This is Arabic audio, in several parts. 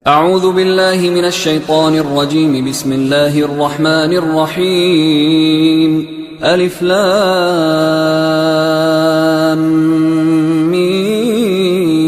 أعوذ بالله من الشيطان الرجيم. بسم الله الرحمن الرحيم. ألف لام ميم.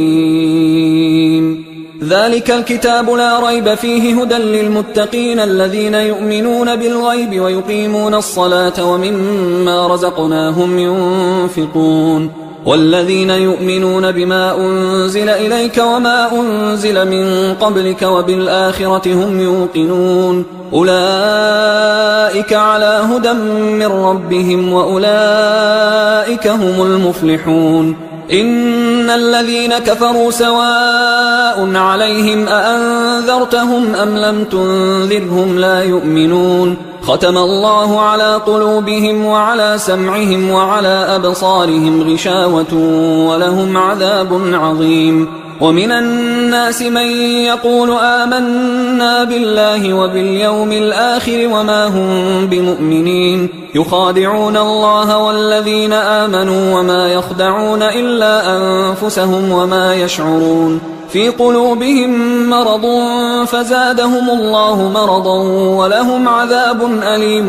ذلك الكتاب لا ريب فيه هدى للمتقين الذين يؤمنون بالغيب ويقيمون الصلاة ومما رزقناهم ينفقون والذين يؤمنون بما أنزل إليك وما أنزل من قبلك وبالآخرة هم يوقنون أولئك على هدى من ربهم وأولئك هم المفلحون. إن الذين كفروا سواء عليهم أأنذرتهم أم لم تنذرهم لا يؤمنون ختم الله على قلوبهم وعلى سمعهم وعلى أبصارهم غشاوة ولهم عذاب عظيم. ومن الناس من يقول آمنا بالله وباليوم الآخر وما هم بمؤمنين يخادعون الله والذين آمنوا وما يخدعون إلا أنفسهم وما يشعرون في قلوبهم مرض فزادهم الله مرضا ولهم عذاب أليم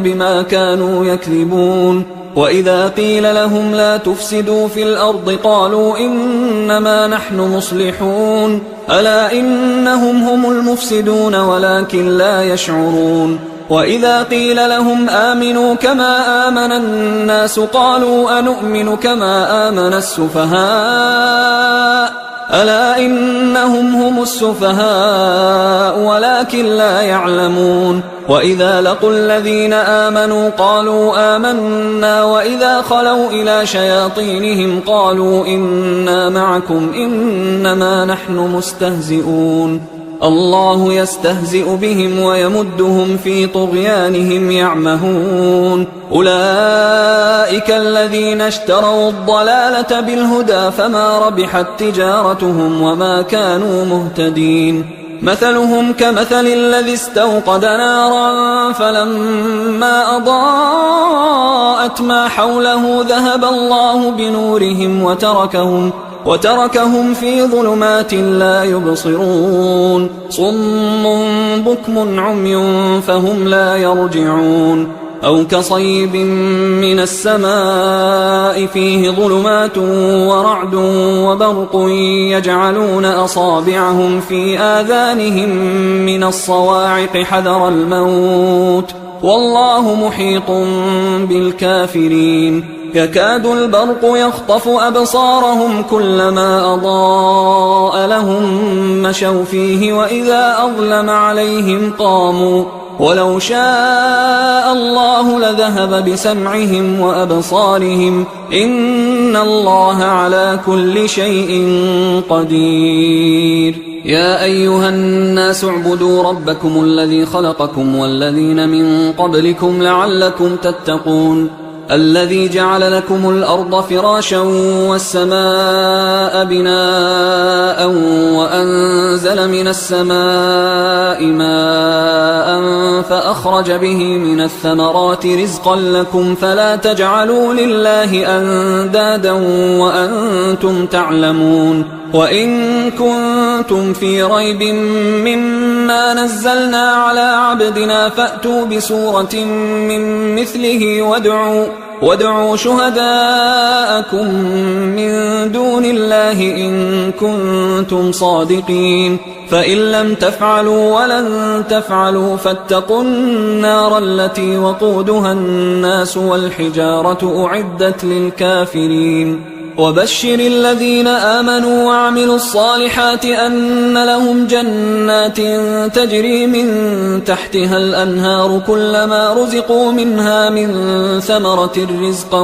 بما كانوا يكذبون. وإذا قيل لهم لا تفسدوا في الأرض قالوا إنما نحن مصلحون ألا إنهم هم المفسدون ولكن لا يشعرون. وإذا قيل لهم آمنوا كما آمن الناس قالوا أنؤمن كما آمن السفهاء ألا إنهم هم السفهاء ولكن لا يعلمون. وإذا لقوا الذين آمنوا قالوا آمنا وإذا خلوا إلى شياطينهم قالوا إنا معكم إنما نحن مستهزئون الله يستهزئ بهم ويمدهم في طغيانهم يعمهون. أولئك الذين اشتروا الضلالة بالهدى فما ربحت تجارتهم وما كانوا مهتدين. مثلهم كمثل الذي استوقد نارا فلما أضاءت ما حوله ذهب الله بنورهم وتركهم في ظلمات لا يبصرون صم بكم عمي فهم لا يرجعون. أو كصيب من السماء فيه ظلمات ورعد وبرق يجعلون أصابعهم في آذانهم من الصواعق حذر الموت والله محيط بالكافرين. يكاد البرق يخطف أبصارهم كلما أضاء لهم مشوا فيه وإذا أظلم عليهم قاموا ولو شاء الله لذهب بسمعهم وأبصارهم إن الله على كل شيء قدير. يا أيها الناس اعبدوا ربكم الذي خلقكم والذين من قبلكم لعلكم تتقون الذي جعل لكم الأرض فراشا والسماء بناء وأنزل من السماء ماء فأخرج به من الثمرات رزقا لكم فلا تجعلوا لله أندادا وأنتم تعلمون. وإن كنتم في ريب مما نزلنا على عبدنا فأتوا بسورة من مثله وادعوا شهداءكم من دون الله إن كنتم صادقين فإن لم تفعلوا ولن تفعلوا فاتقوا النار التي وقودها الناس والحجارة أعدت للكافرين. وبشر الذين آمنوا وعملوا الصالحات أن لهم جنات تجري من تحتها الأنهار كلما رزقوا منها من ثمرة رزقا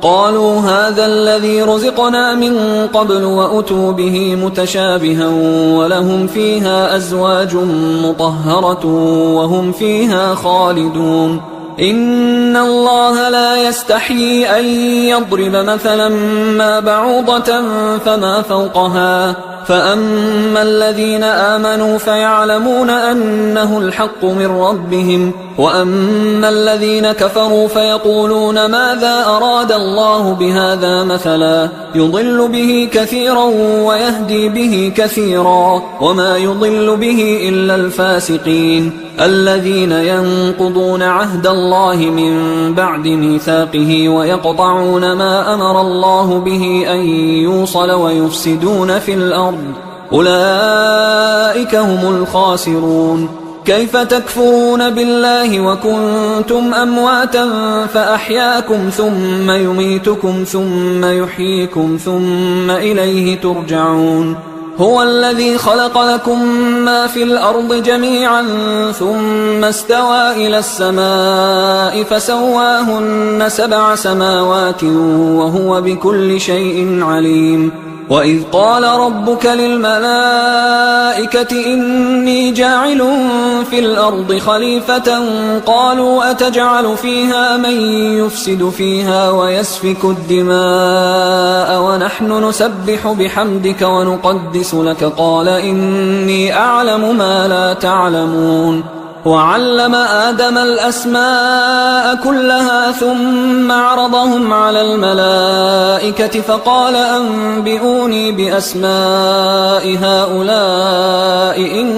قالوا هذا الذي رزقنا من قبل وأتوا به متشابها ولهم فيها أزواج مطهرة وهم فيها خالدون. إن الله لا يستحيي أن يضرب مثلا ما بعوضة فما فوقها فأما الذين آمنوا فيعلمون أنه الحق من ربهم وأما الذين كفروا فيقولون ماذا أراد الله بهذا مثلا يضل به كثيرا ويهدي به كثيرا وما يضل به إلا الفاسقين الذين ينقضون عهد الله من بعد ميثاقه ويقطعون ما أمر الله به أن يوصل ويفسدون في الأرض أولئك هم الخاسرون. كيف تكفرون بالله وكنتم أمواتا فأحياكم ثم يميتكم ثم يحييكم ثم إليه ترجعون. هو الذي خلق لكم ما في الأرض جميعا ثم استوى إلى السماء فسواهن 7 سماوات وهو بكل شيء عليم. وإذ قال ربك للملائكة إني جاعل في الأرض خليفة قالوا أتجعل فيها من يفسد فيها ويسفك الدماء ونحن نسبح بحمدك ونقدس لك قال إني أعلم ما لا تعلمون. وعلم آدم الأسماء كلها ثم عرضهم على الملائكة فقال أنبئوني بأسماء هؤلاء إن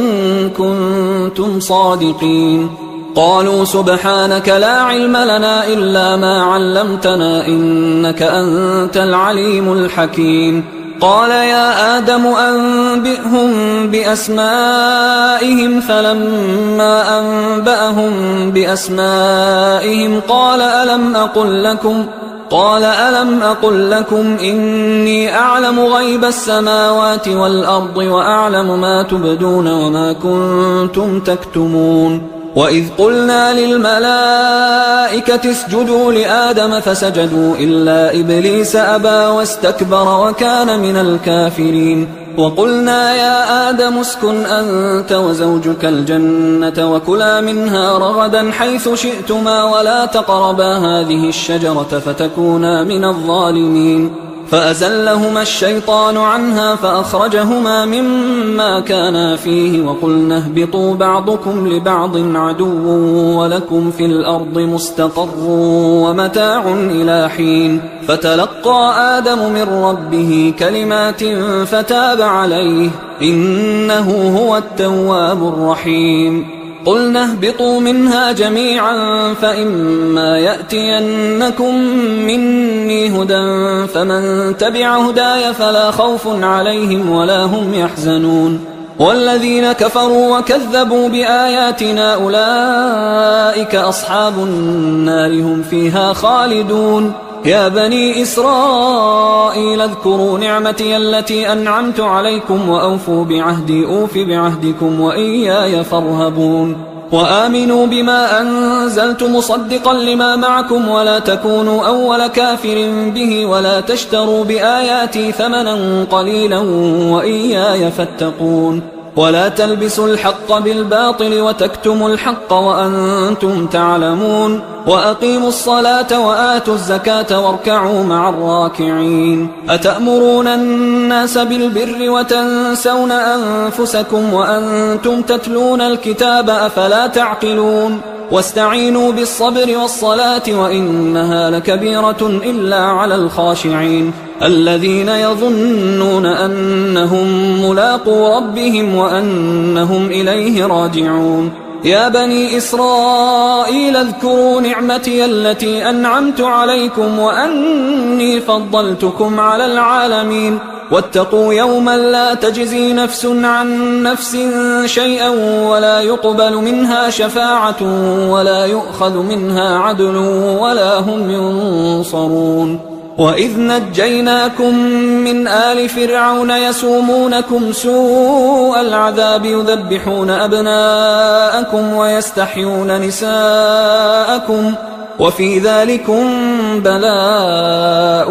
كنتم صادقين. قالوا سبحانك لا علم لنا إلا ما علمتنا إنك أنت العليم الحكيم. قال يا آدم أنبئهم بأسمائهم فلما أنبأهم بأسمائهم قال ألم أقل لكم إني أعلم غيب السماوات والأرض وأعلم ما تبدون وما كنتم تكتمون. وإذ قلنا للملائكة اسجدوا لآدم فسجدوا إلا إبليس أبى واستكبر وكان من الكافرين. وقلنا يا آدم اسكن أنت وزوجك الجنة وكلا منها رغدا حيث شئتما ولا تقربا هذه الشجرة فتكونا من الظالمين. فأزلهما الشيطان عنها فأخرجهما مما كانا فيه وقلنا اهبطوا بعضكم لبعض عدو ولكم في الأرض مستقر ومتاع إلى حين. فتلقى آدم من ربه كلمات فتاب عليه إنه هو التواب الرحيم. قلنا اهبطوا منها جميعا فإما يأتينكم مني هدى فمن تبع هداي فلا خوف عليهم ولا هم يحزنون. والذين كفروا وكذبوا بآياتنا أولئك أصحاب النار هم فيها خالدون. يا بني إسرائيل اذكروا نعمتي التي أنعمت عليكم وأوفوا بعهدي أوف بعهدكم وإياي فارهبون. وآمنوا بما أنزلت مصدقا لما معكم ولا تكونوا أول كافر به ولا تشتروا بآياتي ثمنا قليلا وإياي فاتقون. ولا تلبسوا الحق بالباطل وتكتموا الحق وأنتم تعلمون. وأقيموا الصلاة وآتوا الزكاة واركعوا مع الراكعين. أتأمرون الناس بالبر وتنسون أنفسكم وأنتم تتلون الكتاب أفلا تعقلون. واستعينوا بالصبر والصلاة وإنها لكبيرة إلا على الخاشعين الذين يظنون أنهم ملاقو ربهم وأنهم إليه راجعون. يا بني إسرائيل اذكروا نعمتي التي أنعمت عليكم وأني فضلتكم على العالمين. واتقوا يوما لا تجزي نفس عن نفس شيئا ولا يقبل منها شفاعة ولا يؤخذ منها عدل ولا هم ينصرون. وإذ نجيناكم من آل فرعون يسومونكم سوء العذاب يذبحون أبناءكم ويستحيون نساءكم وفي ذلكم بلاء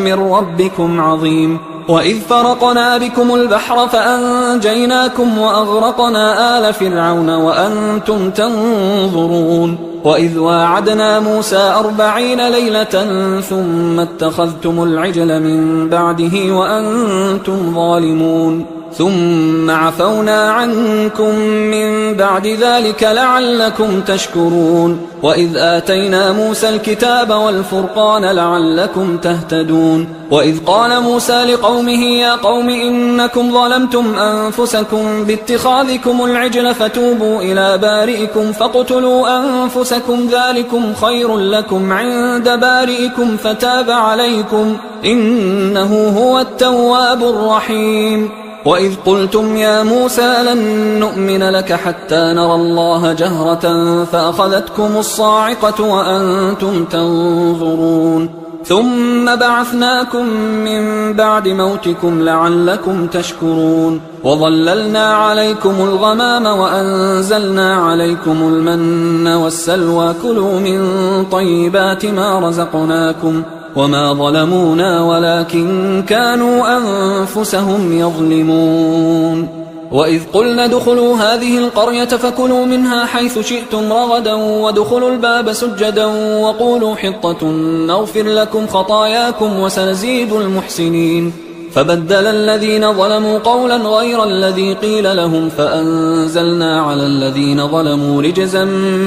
من ربكم عظيم. وإذ فرقنا بكم البحر فأنجيناكم وأغرقنا آل فرعون وأنتم تنظرون. وإذ واعدنا موسى 40 ليلة ثم اتخذتم العجل من بعده وأنتم ظالمون. ثم عفونا عنكم من بعد ذلك لعلكم تشكرون وإذ آتينا موسى الكتاب والفرقان لعلكم تهتدون وإذ قال موسى لقومه يا قوم إنكم ظلمتم أنفسكم باتخاذكم العجل فتوبوا إلى بارئكم فاقتلوا أنفسكم ذلكم خير لكم عند بارئكم فتاب عليكم إنه هو التواب الرحيم وإذ قلتم يا موسى لن نؤمن لك حتى نرى الله جهرة فأخذتكم الصاعقة وأنتم تنظرون ثم بعثناكم من بعد موتكم لعلكم تشكرون وظللنا عليكم الغمام وأنزلنا عليكم المن والسلوى كلوا من طيبات ما رزقناكم وما ظلمونا ولكن كانوا أنفسهم يظلمون وإذ قلنا ادخلوا هذه القرية فكلوا منها حيث شئتم رغدا وادخلوا الباب سجدا وقولوا حطة نغفر لكم خطاياكم وسنزيد المحسنين فبدل الذين ظلموا قولا غير الذي قيل لهم فأنزلنا على الذين ظلموا رجزا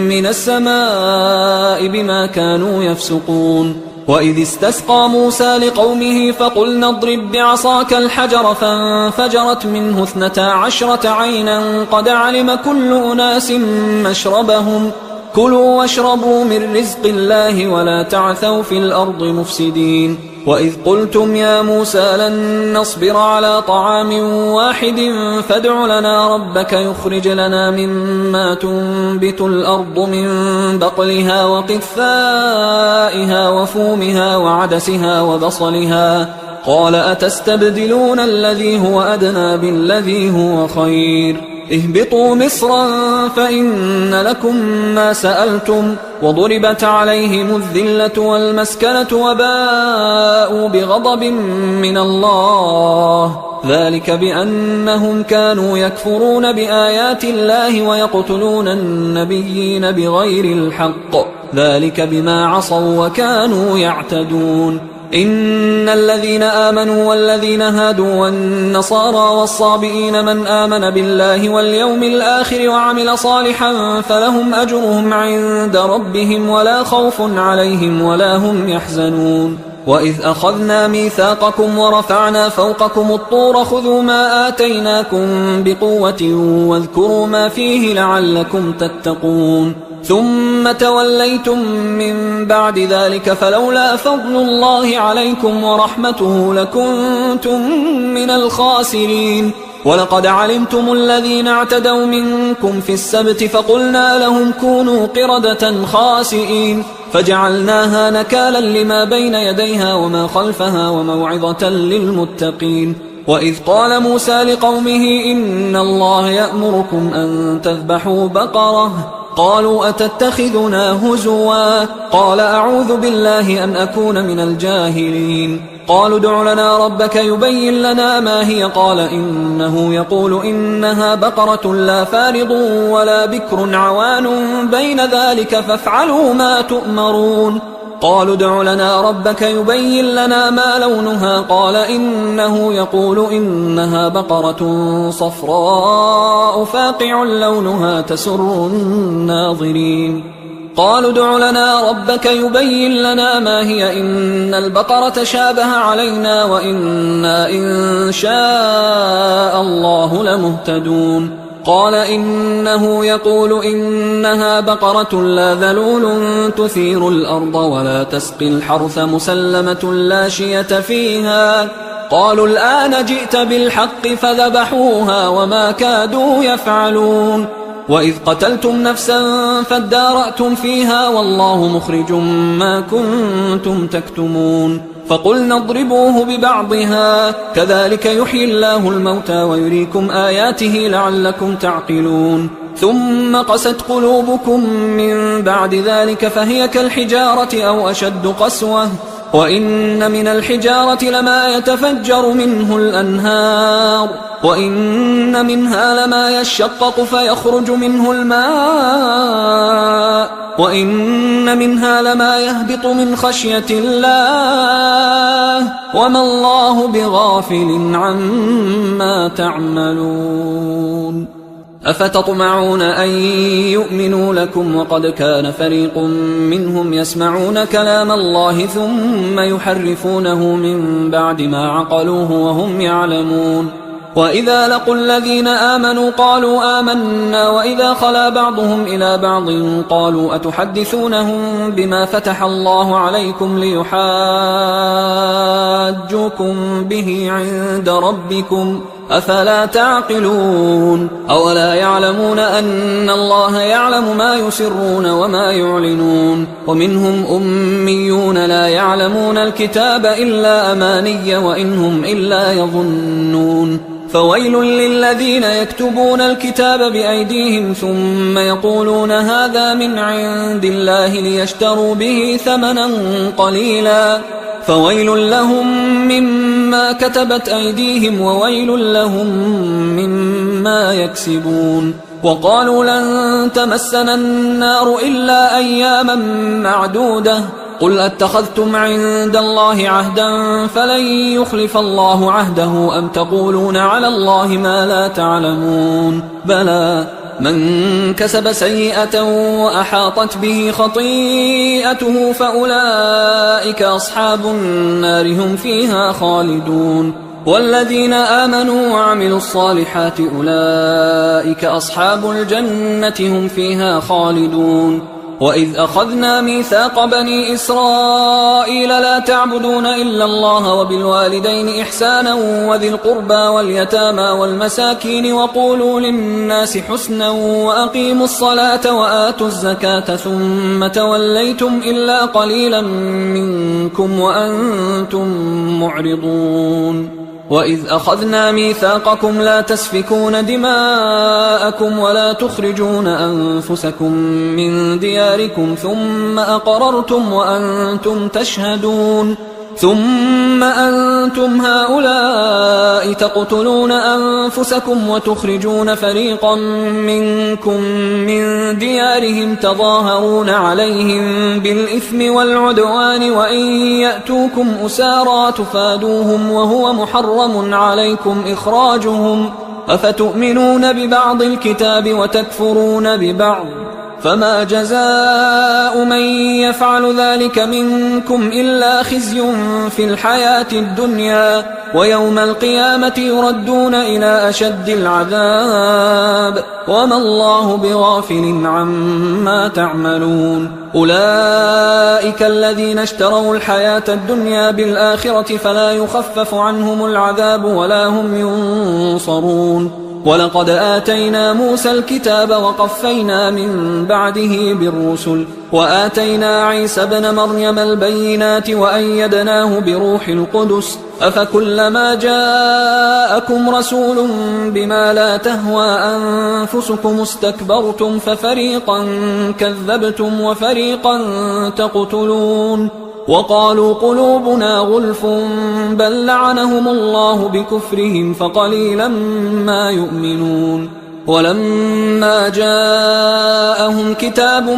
من السماء بما كانوا يفسقون وإذ استسقى موسى لقومه فقلنا اضرب بعصاك الحجر فانفجرت منه 12 عينا قد علم كل أناس مشربهم كلوا واشربوا من رزق الله ولا تعثوا في الأرض مفسدين وإذ قلتم يا موسى لن نصبر على طعام واحد فادع لنا ربك يخرج لنا مما تنبت الأرض من بقلها وقثائها وفومها وعدسها وبصلها قال أتستبدلون الذي هو أدنى بالذي هو خير اهبطوا مصرا فإن لكم ما سألتم وضربت عليهم الذلة والمسكنة وباءوا بغضب من الله ذلك بأنهم كانوا يكفرون بآيات الله ويقتلون النبيين بغير الحق ذلك بما عصوا وكانوا يعتدون إن الذين آمنوا والذين هادوا والنصارى والصابئين من آمن بالله واليوم الآخر وعمل صالحا فلهم أجرهم عند ربهم ولا خوف عليهم ولا هم يحزنون وإذ أخذنا ميثاقكم ورفعنا فوقكم الطور خذوا ما آتيناكم بقوة واذكروا ما فيه لعلكم تتقون ثم توليتم من بعد ذلك فلولا فضل الله عليكم ورحمته لكنتم من الخاسرين ولقد علمتم الذين اعتدوا منكم في السبت فقلنا لهم كونوا قردة خاسئين فجعلناها نكالا لما بين يديها وما خلفها وموعظة للمتقين وإذ قال موسى لقومه إن الله يأمركم أن تذبحوا بقرة قالوا أتتخذنا هزوا قال أعوذ بالله أن أكون من الجاهلين قالوا ادع لنا ربك يبين لنا ما هي قال إنه يقول إنها بقرة لا فارض ولا بكر عوان بين ذلك فافعلوا ما تؤمرون قالوا ادع لنا ربك يبين لنا ما لونها قال إنه يقول إنها بقرة صفراء فاقع لونها تسر الناظرين قالوا ادع لنا ربك يبين لنا ما هي إن البقرة شابه علينا وإنا إن شاء الله لمهتدون قال إنه يقول إنها بقرة لا ذلول تثير الأرض ولا تسقي الحرث مسلمة لا شية فيها قالوا الآن جئت بالحق فذبحوها وما كادوا يفعلون وإذ قتلتم نفسا فادارأتم فيها والله مخرج ما كنتم تكتمون فقلنا اضربوه ببعضها كذلك يحيي الله الموتى ويريكم آياته لعلكم تعقلون ثم قست قلوبكم من بعد ذلك فهي كالحجارة أو أشد قسوة وإن من الحجارة لما يتفجر منه الأنهار وإن منها لما يشقق فيخرج منه الماء وإن منها لما يهبط من خشية الله وما الله بغافل عما تعملون أفتطمعون أن يؤمنوا لكم وقد كان فريق منهم يسمعون كلام الله ثم يحرفونه من بعد ما عقلوه وهم يعلمون وإذا لقوا الذين آمنوا قالوا آمنا وإذا خلا بعضهم إلى بعض قالوا أتحدثونهم بما فتح الله عليكم ليحاجوكم به عند ربكم أفلا تعقلون أولا يعلمون أن الله يعلم ما يسرون وما يعلنون ومنهم أميون لا يعلمون الكتاب إلا أماني وإنهم إلا يظنون فويل للذين يكتبون الكتاب بأيديهم ثم يقولون هذا من عند الله ليشتروا به ثمنا قليلا فويل لهم مما كتبت أيديهم وويل لهم مما يكسبون وقالوا لن تمسنا النار إلا أياما معدودة قل أتخذتم عند الله عهدا فلن يخلف الله عهده أم تقولون على الله ما لا تعلمون بلى من كسب سيئة وأحاطت به خطيئته فأولئك أصحاب النار هم فيها خالدون والذين آمنوا وعملوا الصالحات أولئك أصحاب الجنة هم فيها خالدون وإذ أخذنا ميثاق بني إسرائيل لا تعبدون إلا الله وبالوالدين إحسانا وذي القربى واليتامى والمساكين وقولوا للناس حسنا وأقيموا الصلاة وآتوا الزكاة ثم توليتم إلا قليلا منكم وأنتم معرضون وإذ أخذنا ميثاقكم لا تسفكون دماءكم ولا تخرجون أنفسكم من دياركم ثم أقررتم وأنتم تشهدون ثم أنتم هؤلاء تقتلون أنفسكم وتخرجون فريقا منكم من ديارهم تظاهرون عليهم بالإثم والعدوان وإن يأتوكم أسارى تفادوهم وهو محرم عليكم إخراجهم أفتؤمنون ببعض الكتاب وتكفرون ببعض فما جزاء من يفعل ذلك منكم إلا خزي في الحياة الدنيا ويوم القيامة يردون إلى أشد العذاب وما الله بغافل عما تعملون أولئك الذين اشتروا الحياة الدنيا بالآخرة فلا يخفف عنهم العذاب ولا هم ينصرون ولقد آتينا موسى الكتاب وقفينا من بعده بالرسل وآتينا عيسى ابن مريم البينات وأيدناه بروح القدس أفكلما جاءكم رسول بما لا تهوى أنفسكم استكبرتم ففريقا كذبتم وفريقا تقتلون وقالوا قلوبنا غلف بل لعنهم الله بكفرهم فقليلا ما يؤمنون ولما جاءهم كتاب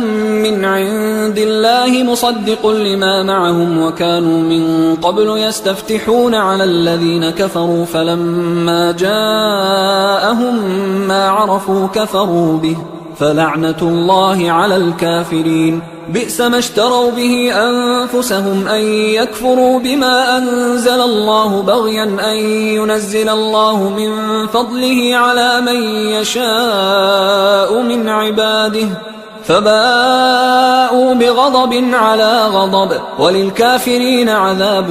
من عند الله مصدق لما معهم وكانوا من قبل يستفتحون على الذين كفروا فلما جاءهم ما عرفوا كفروا به فلعنة الله على الكافرين بئس ما اشتروا به أنفسهم أن يكفروا بما أنزل الله بغيا أن ينزل الله من فضله على من يشاء من عباده فباءوا بغضب على غضب وللكافرين عذاب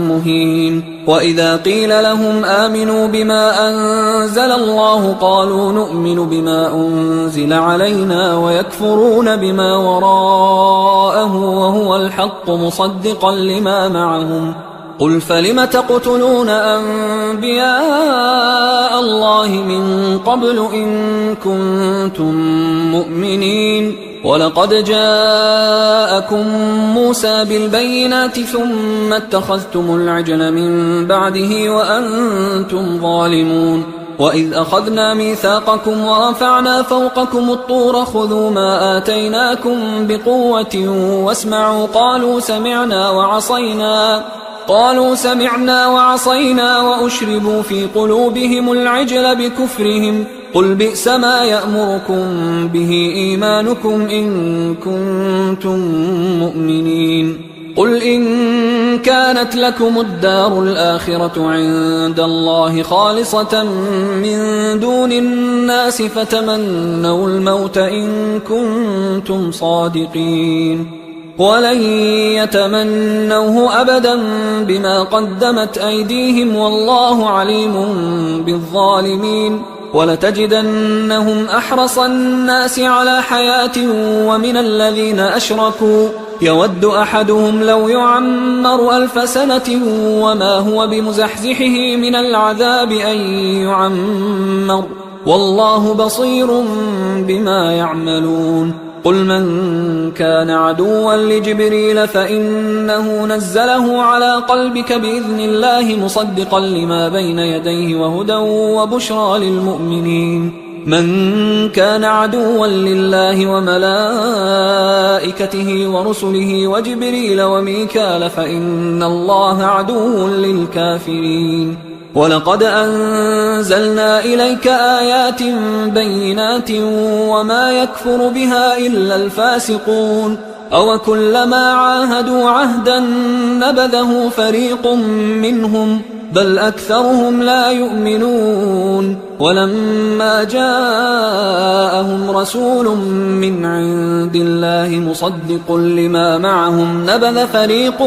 مهين وإذا قيل لهم آمنوا بما أنزل الله قالوا نؤمن بما أنزل علينا ويكفرون بما وراءه وهو الحق مصدقا لما معهم قل فلم تقتلون أنبياء الله من قبل إن كنتم مؤمنين ولقد جاءكم موسى بالبينات ثم اتخذتم العجل من بعده وأنتم ظالمون وإذ أخذنا ميثاقكم ورفعنا فوقكم الطور خذوا ما آتيناكم بقوة واسمعوا قالوا سمعنا وعصينا وأشربوا في قلوبهم العجل بكفرهم قل بئس ما يأمركم به إيمانكم إن كنتم مؤمنين قل إن كانت لكم الدار الآخرة عند الله خالصة من دون الناس فتمنوا الموت إن كنتم صادقين ولن يتمنوه أبدا بما قدمت أيديهم والله عليم بالظالمين ولتجدنهم أحرص الناس على حياة ومن الذين أشركوا يود أحدهم لو يعمر 1000 سنة وما هو بمزحزحه من العذاب أن يعمر والله بصير بما يعملون قل من كان عدوا لجبريل فإنه نزله على قلبك بإذن الله مصدقا لما بين يديه وهدى وبشرى للمؤمنين من كان عدوا لله وملائكته ورسله وجبريل وميكال فإن الله عدو للكافرين ولقد أنزلنا إليك آيات بينات وما يكفر بها إلا الفاسقون أوكلما عاهدوا عهدا نبذه فريق منهم بل أكثرهم لا يؤمنون ولما جاءهم رسول من عند الله مصدق لما معهم نبذ فريق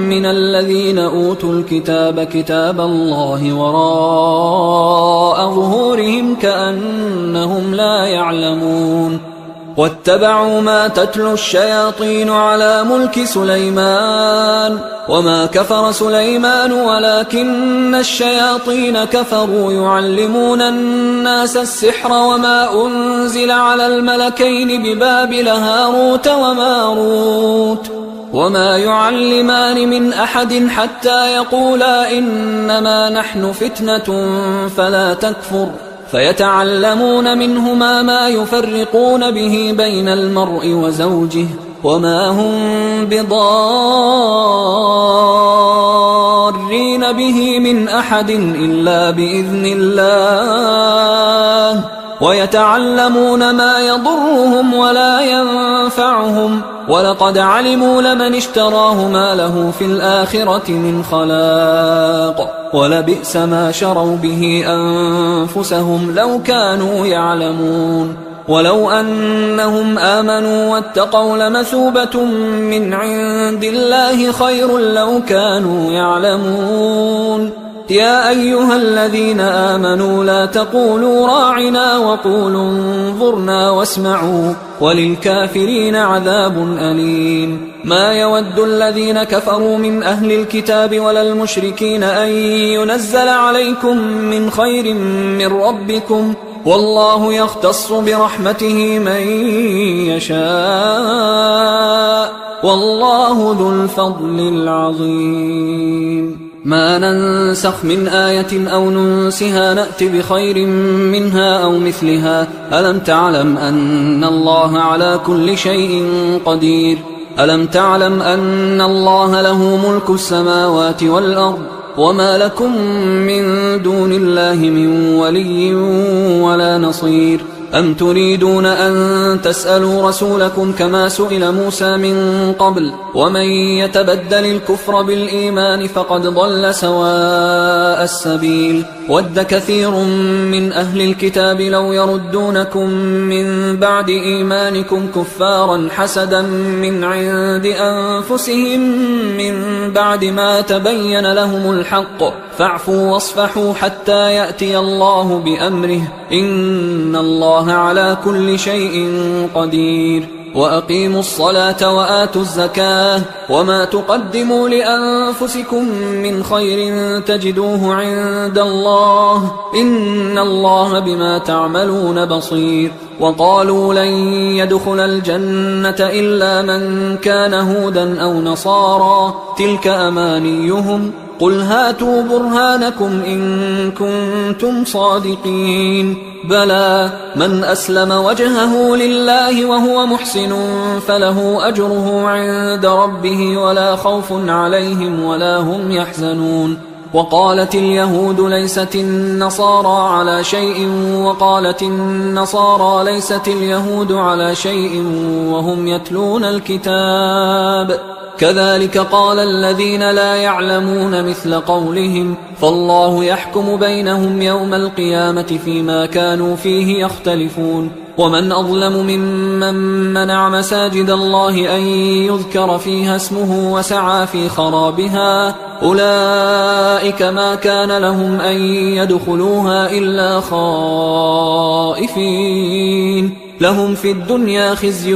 من الذين أوتوا الكتاب كتاب الله وراء ظهورهم كأنهم لا يعلمون واتبعوا ما تتلو الشياطين على ملك سليمان وما كفر سليمان ولكن الشياطين كفروا يعلمون الناس السحر وما أنزل على الملكين ببابل هاروت وماروت وما يعلمان من أحد حتى يقولا إنما نحن فتنة فلا تكفر فيتعلمون منهما ما يفرقون به بين المرء وزوجه وما هم بضارين به من أحد إلا بإذن الله ويتعلمون ما يضرهم ولا ينفعهم ولقد علموا لمن اشتراه ما له في الآخرة من خلاق ولبئس ما شروا به أنفسهم لو كانوا يعلمون ولو أنهم آمنوا واتقوا لمثوبة من عند الله خير لو كانوا يعلمون يا أيها الذين آمنوا لا تقولوا راعنا وقولوا انظرنا واسمعوا وللكافرين عذاب أليم ما يود الذين كفروا من أهل الكتاب ولا المشركين أن ينزل عليكم من خير من ربكم والله يختص برحمته من يشاء والله ذو الفضل العظيم ما ننسخ من آية أو ننسها نأت بخير منها أو مثلها ألم تعلم أن الله على كل شيء قدير ألم تعلم أن الله له ملك السماوات والأرض وما لكم من دون الله من ولي ولا نصير أم تريدون أن تسألوا رسولكم كما سئل موسى من قبل ومن يتبدل الكفر بالإيمان فقد ضل سواء السبيل ود كثير من أهل الكتاب لو يردونكم من بعد إيمانكم كفارا حسدا من عند أنفسهم من بعد ما تبين لهم الحق فاعفوا واصفحوا حتى يأتي الله بأمره إن الله على كل شيء قدير وأقيموا الصلاة وآتوا الزكاة وما تقدموا لأنفسكم من خير تجدوه عند الله إن الله بما تعملون بصير. وقالوا لن يدخل الجنة إلا من كان هودا أو نصارى تلك أمانيهم قل هاتوا برهانكم إن كنتم صادقين بلى من أسلم وجهه لله وهو محسن فله أجره عند ربه ولا خوف عليهم ولا هم يحزنون. وقالت اليهود ليست النصارى على شيء وقالت النصارى ليست اليهود على شيء وهم يتلون الكتاب كذلك قال الذين لا يعلمون مثل قولهم فالله يحكم بينهم يوم القيامة فيما كانوا فيه يختلفون. ومن أظلم ممن منع مساجد الله أن يذكر فيها اسمه وسعى في خرابها أولئك ما كان لهم أن يدخلوها إلا خائفين لهم في الدنيا خزي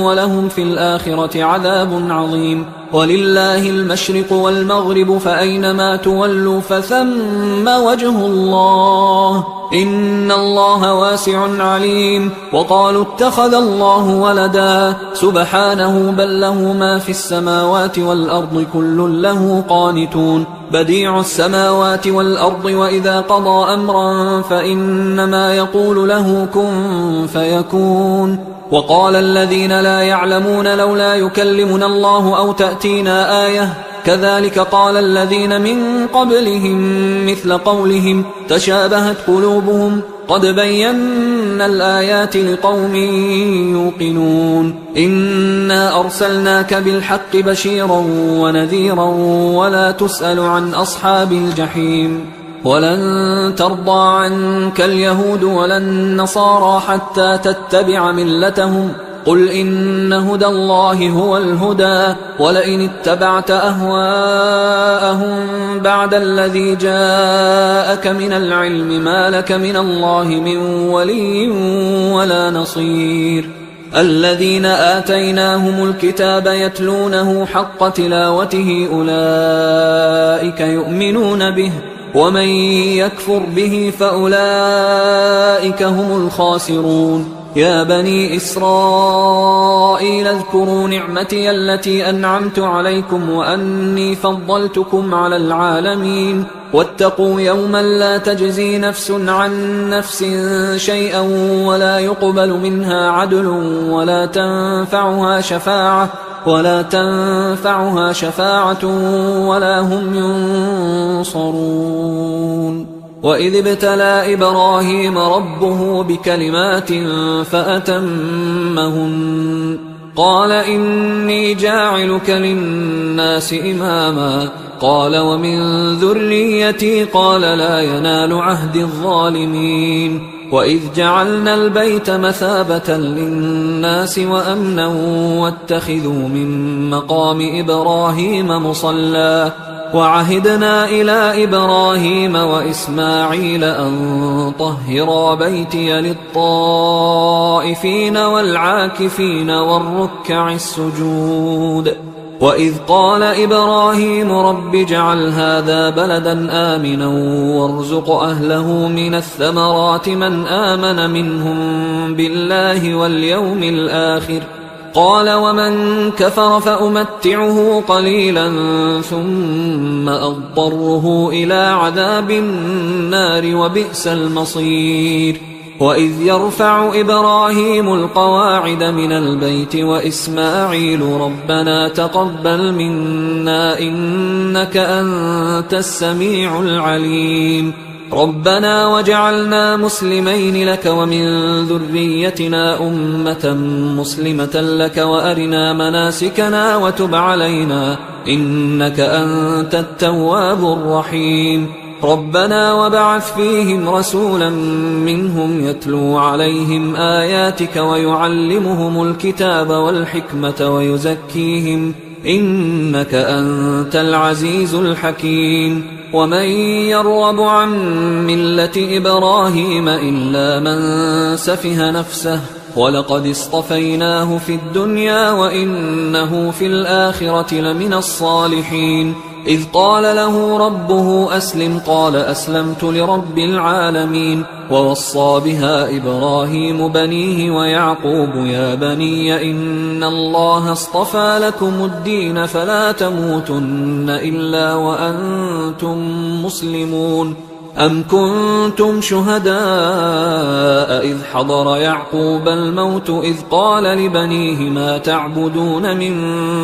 ولهم في الآخرة عذاب عظيم. ولله المشرق والمغرب فأينما تولوا فثم وجه الله إن الله واسع عليم. وقالوا اتخذ الله ولدا سبحانه بل له ما في السماوات والأرض كل له قانتون بديع السماوات والأرض وإذا قضى أمرا فإنما يقول له كن فيكون. وقال الذين لا يعلمون لولا يكلمنا الله أو تأتينا آية كذلك قال الذين من قبلهم مثل قولهم تشابهت قلوبهم قد بينا الآيات لقوم يوقنون. إنا أرسلناك بالحق بشيرا ونذيرا ولا تسأل عن أصحاب الجحيم. ولن ترضى عنك اليهود ولا النصارى حتى تتبع ملتهم قل إن هدى الله هو الهدى ولئن اتبعت أهواءهم بعد الذي جاءك من العلم ما لك من الله من ولي ولا نصير. الذين آتيناهم الكتاب يتلونه حق تلاوته أولئك يؤمنون به ومن يكفر به فأولئك هم الخاسرون. يا بني إسرائيل اذكروا نعمتي التي أنعمت عليكم وأني فضلتكم على العالمين واتقوا يوما لا تجزي نفس عن نفس شيئا ولا يقبل منها عدل ولا تنفعها شفاعة ولا هم ينصرون. وإذ ابتلى إبراهيم ربه بكلمات فأتمهن قال إني جاعلك للناس إماما قال ومن ذريتي قال لا ينال عهد الظالمين. وإذ جعلنا البيت مثابة للناس وأمنا واتخذوا من مقام إبراهيم مصلى وعهدنا إلى إبراهيم وإسماعيل أن طهرا بيتي للطائفين والعاكفين والركع السجود. وإذ قال إبراهيم رب اجعل هذا بلدا آمنا وارزق أهله من الثمرات من آمن منهم بالله واليوم الآخر قال ومن كفر فأمتعه قليلا ثم أضطره إلى عذاب النار وبئس المصير. وإذ يرفع إبراهيم القواعد من البيت وإسماعيل ربنا تقبل منا إنك أنت السميع العليم ربنا وجعلنا مسلمين لك ومن ذريتنا أمة مسلمة لك وأرنا مناسكنا وتب علينا إنك أنت التواب الرحيم ربنا وبعث فيهم رسولا منهم يتلو عليهم آياتك ويعلمهم الكتاب والحكمة ويزكيهم إنك أنت العزيز الحكيم. ومن يرغب عن ملة إبراهيم إلا من سفه نفسه ولقد اصطفيناه في الدنيا وإنه في الآخرة لمن الصالحين. إذ قال له ربه أسلم قال أسلمت لرب العالمين. ووصى بها إبراهيم بنيه ويعقوب يا بني إن الله اصطفى لكم الدين فلا تموتن إلا وأنتم مسلمون. أم كنتم شهداء إذ حضر يعقوب الموت إذ قال لبنيه ما تعبدون من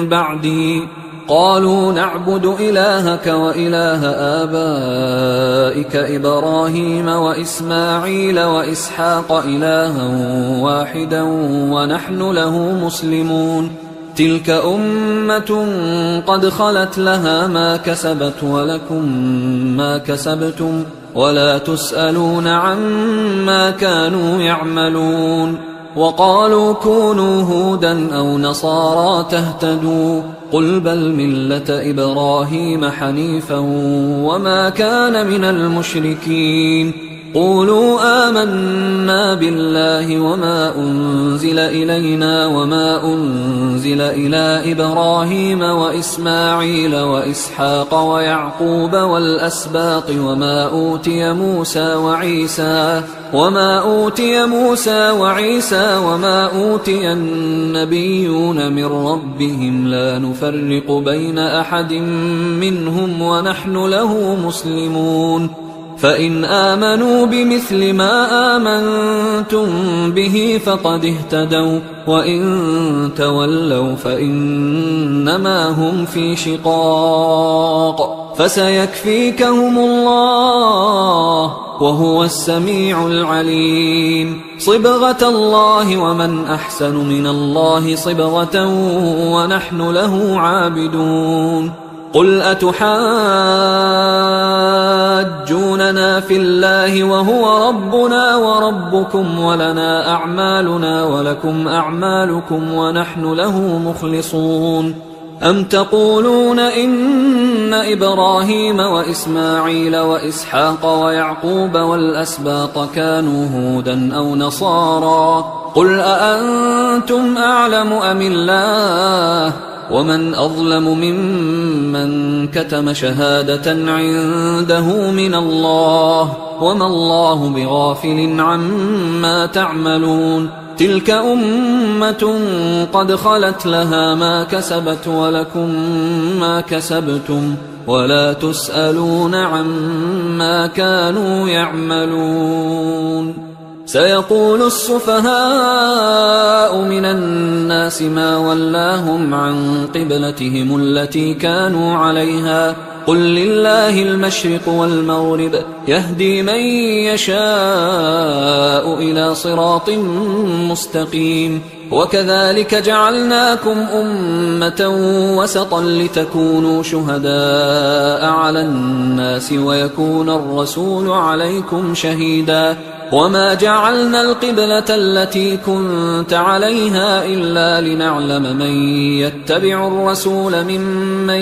بعدي قالوا نعبد إلهك وإله آبائك إبراهيم وإسماعيل وإسحاق إلها واحدا ونحن له مسلمون. تلك أمة قد خلت لها ما كسبت ولكم ما كسبتم ولا تسألون عما كانوا يعملون. وقالوا كونوا هودا أو نصارى تهتدوا قل بل ملة إبراهيم حنيفا وما كان من المشركين. قولوا آمنا بالله وما أنزل إلينا وما أنزل إلى إبراهيم وإسماعيل وإسحاق ويعقوب والأسباط وما أوتي موسى وعيسى وما أوتي النبيون من ربهم لا نفرق بين أحد منهم ونحن له مسلمون. فإن آمنوا بمثل ما آمنتم به فقد اهتدوا وإن تولوا فإنما هم في شقاق فسيكفيكهم الله وهو السميع العليم. صبغة الله ومن أحسن من الله صبغة ونحن له عابدون. قل أتحاجوننا في الله وهو ربنا وربكم ولنا أعمالنا ولكم أعمالكم ونحن له مخلصون. أم تقولون إن إبراهيم وإسماعيل وإسحاق ويعقوب والأسباط كانوا هودا أو نصارى قل أأنتم أعلم أم الله ومن أظلم ممن كتم شهادة عنده من الله وما الله بغافل عما تعملون. تلك أمة قد خلت لها ما كسبت ولكم ما كسبتم ولا تسألون عما كانوا يعملون. سيقول السفهاء من الناس ما ولاهم عن قبلتهم التي كانوا عليها قل لله المشرق والمغرب يهدي من يشاء إلى صراط مستقيم. وكذلك جعلناكم أمة وسطا لتكونوا شهداء على الناس ويكون الرسول عليكم شهيدا. وما جعلنا القبلة التي كنت عليها إلا لنعلم من يتبع الرسول ممن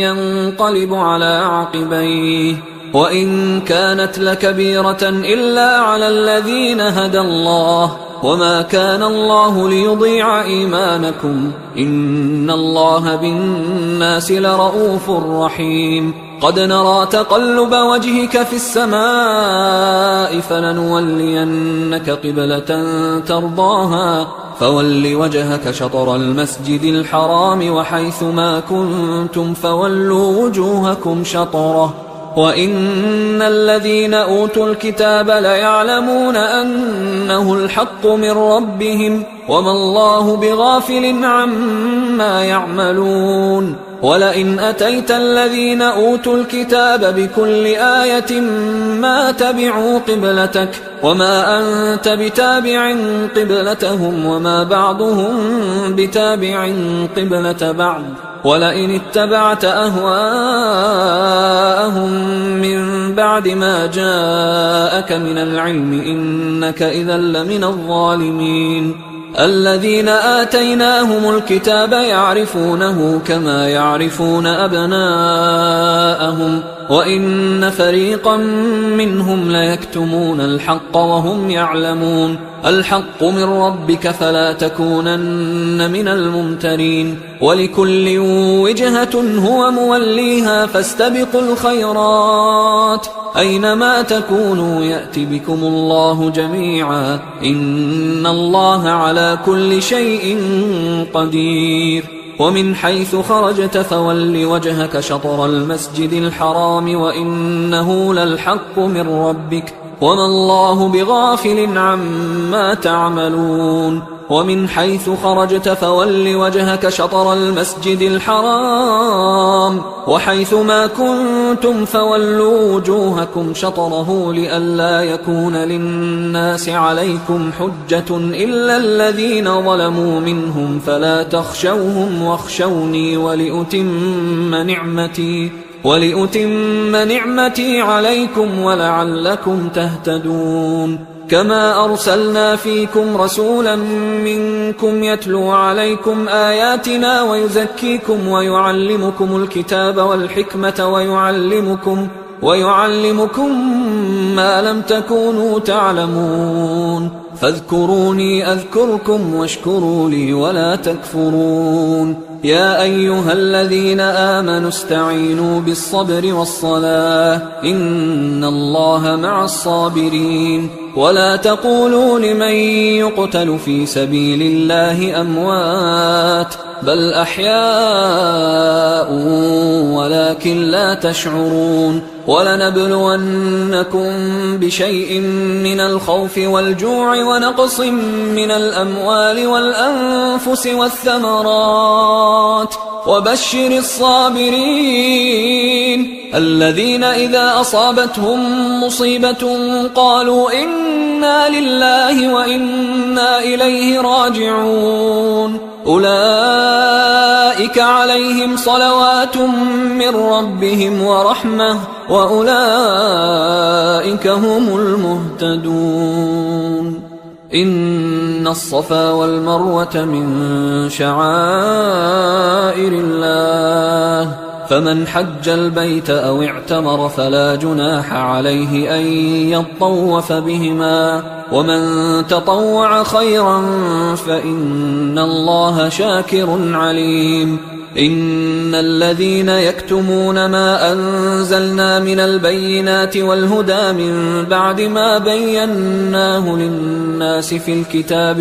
ينقلب على عقبيه وإن كانت لكبيرة إلا على الذين هدى الله وما كان الله ليضيع إيمانكم إن الله بالناس لرؤوف رحيم. قد نرى تقلب وجهك في السماء فلنولينك قبلة ترضاها فول وجهك شطر المسجد الحرام وحيث ما كنتم فولوا وجوهكم شطره وإن الذين أوتوا الكتاب ليعلمون أنه الحق من ربهم وما الله بغافل عما يعملون. ولئن أتيت الذين أوتوا الكتاب بكل آية ما تبعوا قبلتك وما أنت بتابع قبلتهم وما بعضهم بتابع قبلة بعض ولئن اتبعت أهواءهم من بعد ما جاءك من العلم إنك إذا لمن الظالمين. الذين آتيناهم الكتاب يعرفونه كما يعرفون أبناءهم وإن فريقا منهم ليكتمون الحق وهم يعلمون الحق من ربك فلا تكونن من الممترين ولكل وجهة هو موليها فاستبقوا الخيرات أينما تكونوا يأت بكم الله جميعا إن الله على كل شيء قدير ومن حيث خرجت فول وجهك شطر المسجد الحرام وإنه للحق من ربك وما الله بغافل عما تعملون ومن حيث خرجت فول وجهك شطر المسجد الحرام وحيث ما كنتم فولوا وجوهكم شطره لئلا يكون للناس عليكم حجة إلا الذين ظلموا منهم فلا تخشوهم واخشوني ولأتم نعمتي عليكم ولعلكم تهتدون كما أرسلنا فيكم رسولا منكم يتلو عليكم آياتنا ويزكيكم ويعلمكم الكتاب والحكمة ويعلمكم ما لم تكونوا تعلمون فاذكروني أذكركم واشكروا لي ولا تكفرون يا أيها الذين آمنوا استعينوا بالصبر والصلاة إن الله مع الصابرين ولا تقولوا لمن يقتل في سبيل الله أموات بل أحياء ولكن لا تشعرون ولنبلونكم بشيء من الخوف والجوع ونقص من الأموال والأنفس والثمرات وبشر الصابرين الذين إذا أصابتهم مصيبة قالوا إنا لله وإنا إليه راجعون أولئك عليهم صلوات من ربهم ورحمة وأولئك هم المهتدون إن الصفا والمروة من شعائر الله فمن حج البيت أو اعتمر فلا جناح عليه أن يطوف بهما ومن تطوع خيرا فإن الله شاكر عليم إن الذين يكتمون ما أنزلنا من البينات والهدى من بعد ما بيناه للناس في الكتاب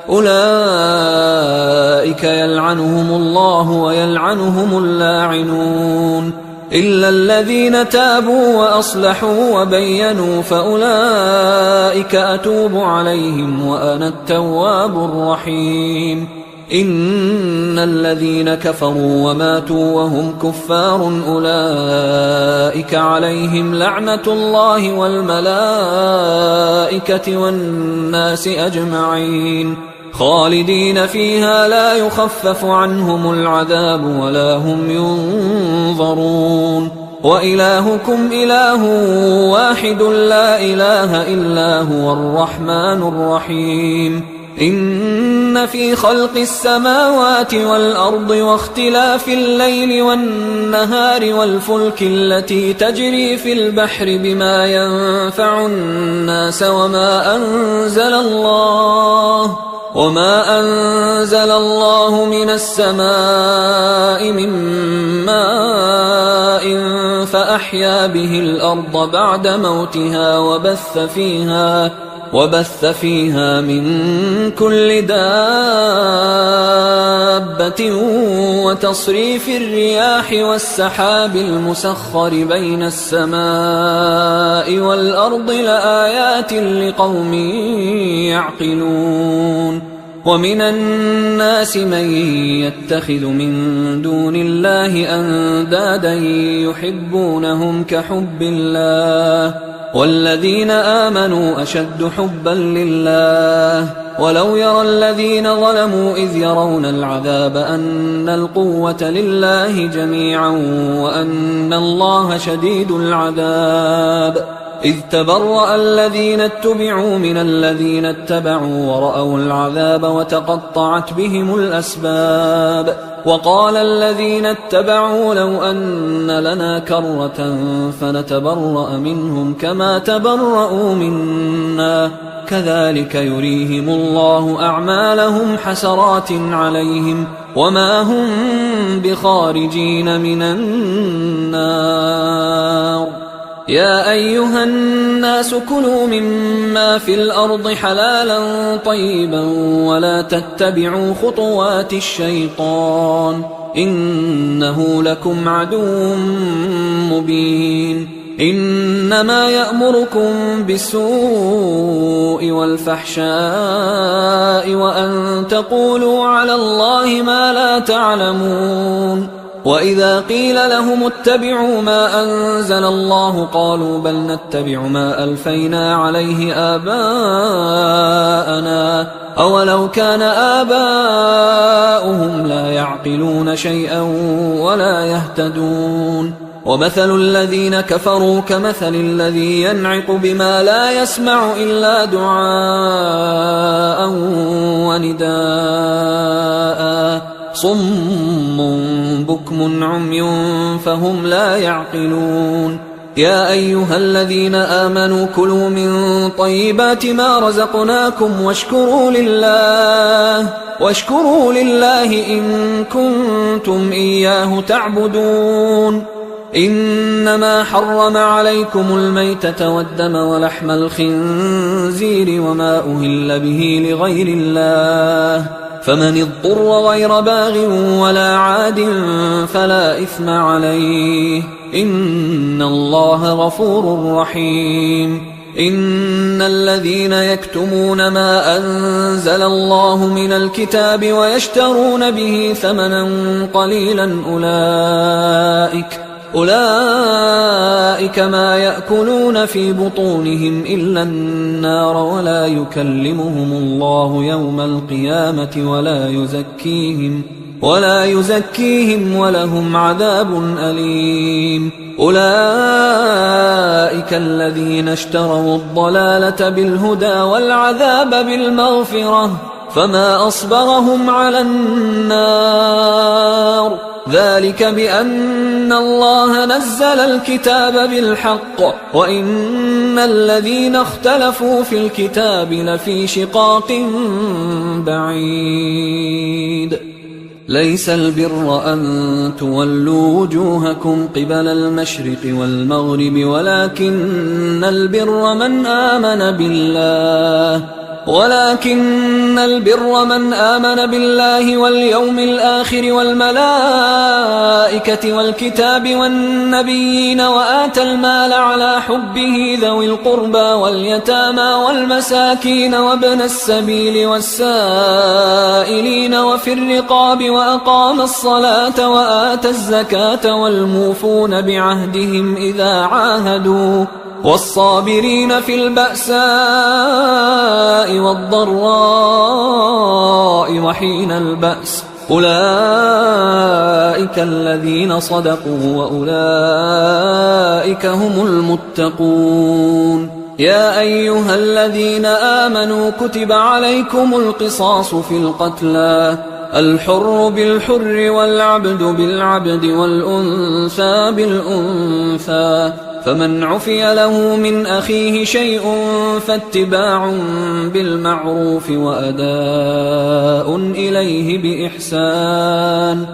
أولئك يلعنهم الله ويلعنهم اللاعنون إلا الذين تابوا وأصلحوا وبينوا فأولئك أتوب عليهم وأنا التواب الرحيم إن الذين كفروا وماتوا وهم كفار أولئك عليهم لعنة الله والملائكة والناس أجمعين خالدين فيها لا يخفف عنهم العذاب ولا هم ينظرون وإلهكم إله واحد لا إله إلا هو الرحمن الرحيم إن في خلق السماوات والأرض واختلاف الليل والنهار والفلك التي تجري في البحر بما ينفع الناس وما أنزل الله من السماء من ماء فأحيا به الأرض بعد موتها وبث فيها من كل دابة وتصريف الرياح والسحاب المسخر بين السماء والأرض لآيات لقوم يعقلون ومن الناس من يتخذ من دون الله أندادا يحبونهم كحب الله والذين آمنوا أشد حبا لله ولو يرى الذين ظلموا إذ يرون العذاب أن القوة لله جميعا وأن الله شديد العذاب إذ تبرأ الذين اتبعوا من الذين اتبعوا ورأوا العذاب وتقطعت بهم الأسباب وقال الذين اتبعوا لو أن لنا كرة فنتبرأ منهم كما تبرأوا منا كذلك يريهم الله أعمالهم حسرات عليهم وما هم بخارجين من النار يا أيها الناس كلوا مما في الأرض حلالا طيبا ولا تتبعوا خطوات الشيطان إنه لكم عدو مبين إنما يأمركم بالسوء والفحشاء وأن تقولوا على الله ما لا تعلمون وإذا قيل لهم اتبعوا ما أنزل الله قالوا بل نتبع ما ألفينا عليه آباءنا أولو كان آباؤهم لا يعقلون شيئا ولا يهتدون ومثل الذين كفروا كمثل الذي ينعق بما لا يسمع إلا دعاء ونداء صم بكم عمي فهم لا يعقلون يا أيها الذين آمنوا كلوا من طيبات ما رزقناكم واشكروا لله إن كنتم إياه تعبدون إنما حرم عليكم الميتة والدم ولحم الخنزير وما أهل به لغير الله فمن اضطر غير باغ ولا عاد فلا إثم عليه إن الله غفور رحيم إن الذين يكتمون ما أنزل الله من الكتاب ويشترون به ثمنا قليلا أولئك ما يأكلون في بطونهم إلا النار ولا يكلمهم الله يوم القيامة ولا يزكيهم ولهم عذاب أليم أولئك الذين اشتروا الضلالة بالهدى والعذاب بالمغفرة فما أصبرهم على النار ذلك بأن الله نزل الكتاب بالحق وإن الذين اختلفوا في الكتاب لفي شقاق بعيد ليس البر أن تولوا وجوهكم قبل المشرق والمغرب ولكن البر من آمن بالله واليوم الآخر والملائكة والكتاب والنبيين وآتى المال على حبه ذوي القربى واليتامى والمساكين وابن السبيل والسائلين وفي الرقاب وأقام الصلاة وآتى الزكاة والموفون بعهدهم إذا عاهدوا والصابرين في البأساء والضراء وحين البأس أولئك الذين صدقوا وأولئك هم المتقون يا أيها الذين آمنوا كتب عليكم القصاص في القتلى الحر بالحر والعبد بالعبد والأنثى بالأنثى فمن عفي له من أخيه شيء فاتباع بالمعروف وأداء إليه بإحسان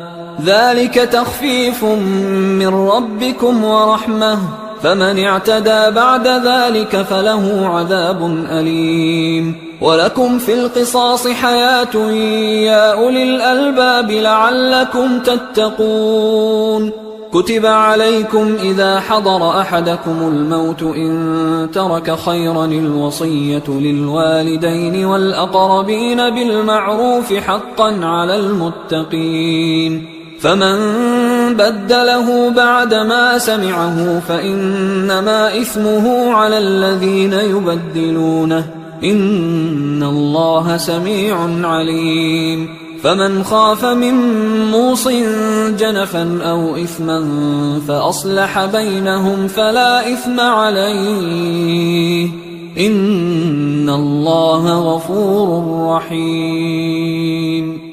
ذلك تخفيف من ربكم ورحمة فمن اعتدى بعد ذلك فله عذاب أليم ولكم في القصاص حياة يا أولي الألباب لعلكم تتقون كتب عليكم إذا حضر أحدكم الموت إن ترك خيرا الوصية للوالدين والأقربين بالمعروف حقا على المتقين فمن بدله بعدما سمعه فإنما إثمه على الذين يبدلونه إن الله سميع عليم فمن خاف من موص جنفا أو إثما فأصلح بينهم فلا إثم عليه إن الله غفور رحيم.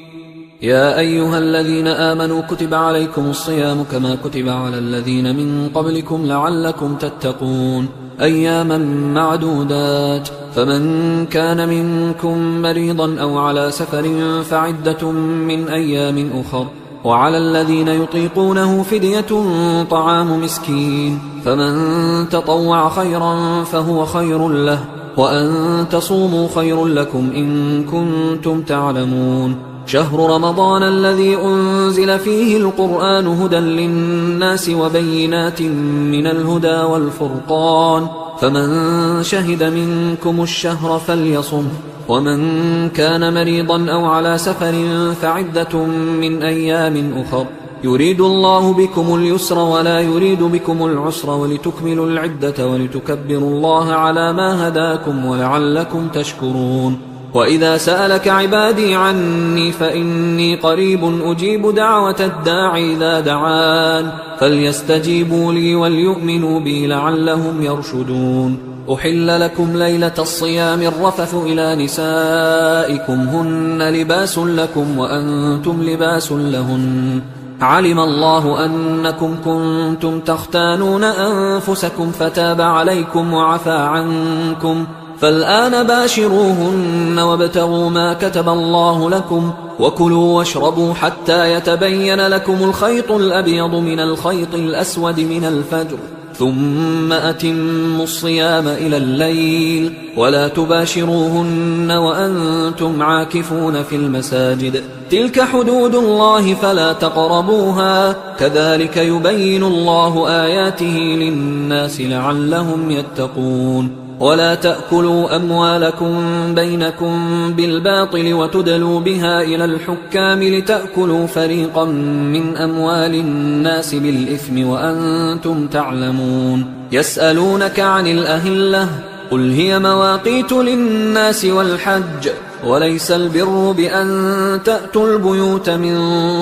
يا أيها الذين آمنوا كتب عليكم الصيام كما كتب على الذين من قبلكم لعلكم تتقون أياما معدودات، فمن كان منكم مريضا أو على سفر فعدة من أيام أخر، وعلى الذين يطيقونه فدية طعام مسكين، فمن تطوع خيرا فهو خير له، وأن تصوموا خير لكم إن كنتم تعلمون. شهر رمضان الذي أنزل فيه القرآن هدى للناس وبينات من الهدى والفرقان، فمن شهد منكم الشهر فليصمه، ومن كان مريضا أو على سفر فعدة من أيام أخر، يريد الله بكم اليسر ولا يريد بكم العسر ولتكملوا العدة ولتكبروا الله على ما هداكم ولعلكم تشكرون. وإذا سألك عبادي عني فإني قريب أجيب دعوة الداعي إذا دعان، فليستجيبوا لي وليؤمنوا بي لعلهم يرشدون. أحل لكم ليلة الصيام الرفث إلى نسائكم هن لباس لكم وأنتم لباس لهن، علم الله أنكم كنتم تختانون أنفسكم فتاب عليكم وعفى عنكم، فالآن باشروهن وابتغوا ما كتب الله لكم، وكلوا واشربوا حتى يتبين لكم الخيط الأبيض من الخيط الأسود من الفجر، ثم أتموا الصيام إلى الليل، ولا تباشروهن وأنتم عاكفون في المساجد، تلك حدود الله فلا تقربوها، كذلك يبين الله آياته للناس لعلهم يتقون. ولا تأكلوا أموالكم بينكم بالباطل وتدلوا بها إلى الحكام لتأكلوا فريقا من أموال الناس بالإثم وأنتم تعلمون. يسألونك عن الأهلة قل هي مواقيت للناس والحج، وليس البر بأن تأتوا البيوت من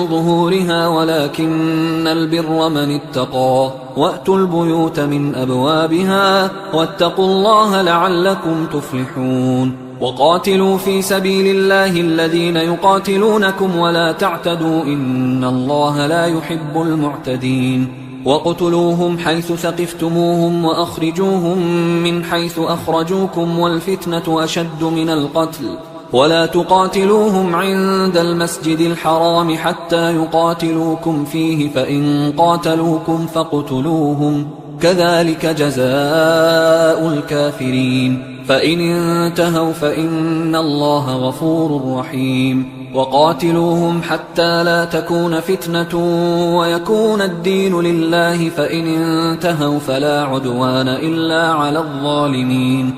ظهورها ولكن البر من اتقى، وأتوا البيوت من أبوابها واتقوا الله لعلكم تفلحون. وقاتلوا في سبيل الله الذين يقاتلونكم ولا تعتدوا إن الله لا يحب المعتدين. وقتلوهم حيث ثقفتموهم وأخرجوهم من حيث أخرجوكم والفتنة أشد من القتل، ولا تقاتلوهم عند المسجد الحرام حتى يقاتلوكم فيه، فإن قاتلوكم فاقتلوهم، كذلك جزاء الكافرين، فإن انتهوا فإن الله غفور رحيم. وقاتلوهم حتى لا تكون فتنة ويكون الدين لله، فإن انتهوا فلا عدوان إلا على الظالمين.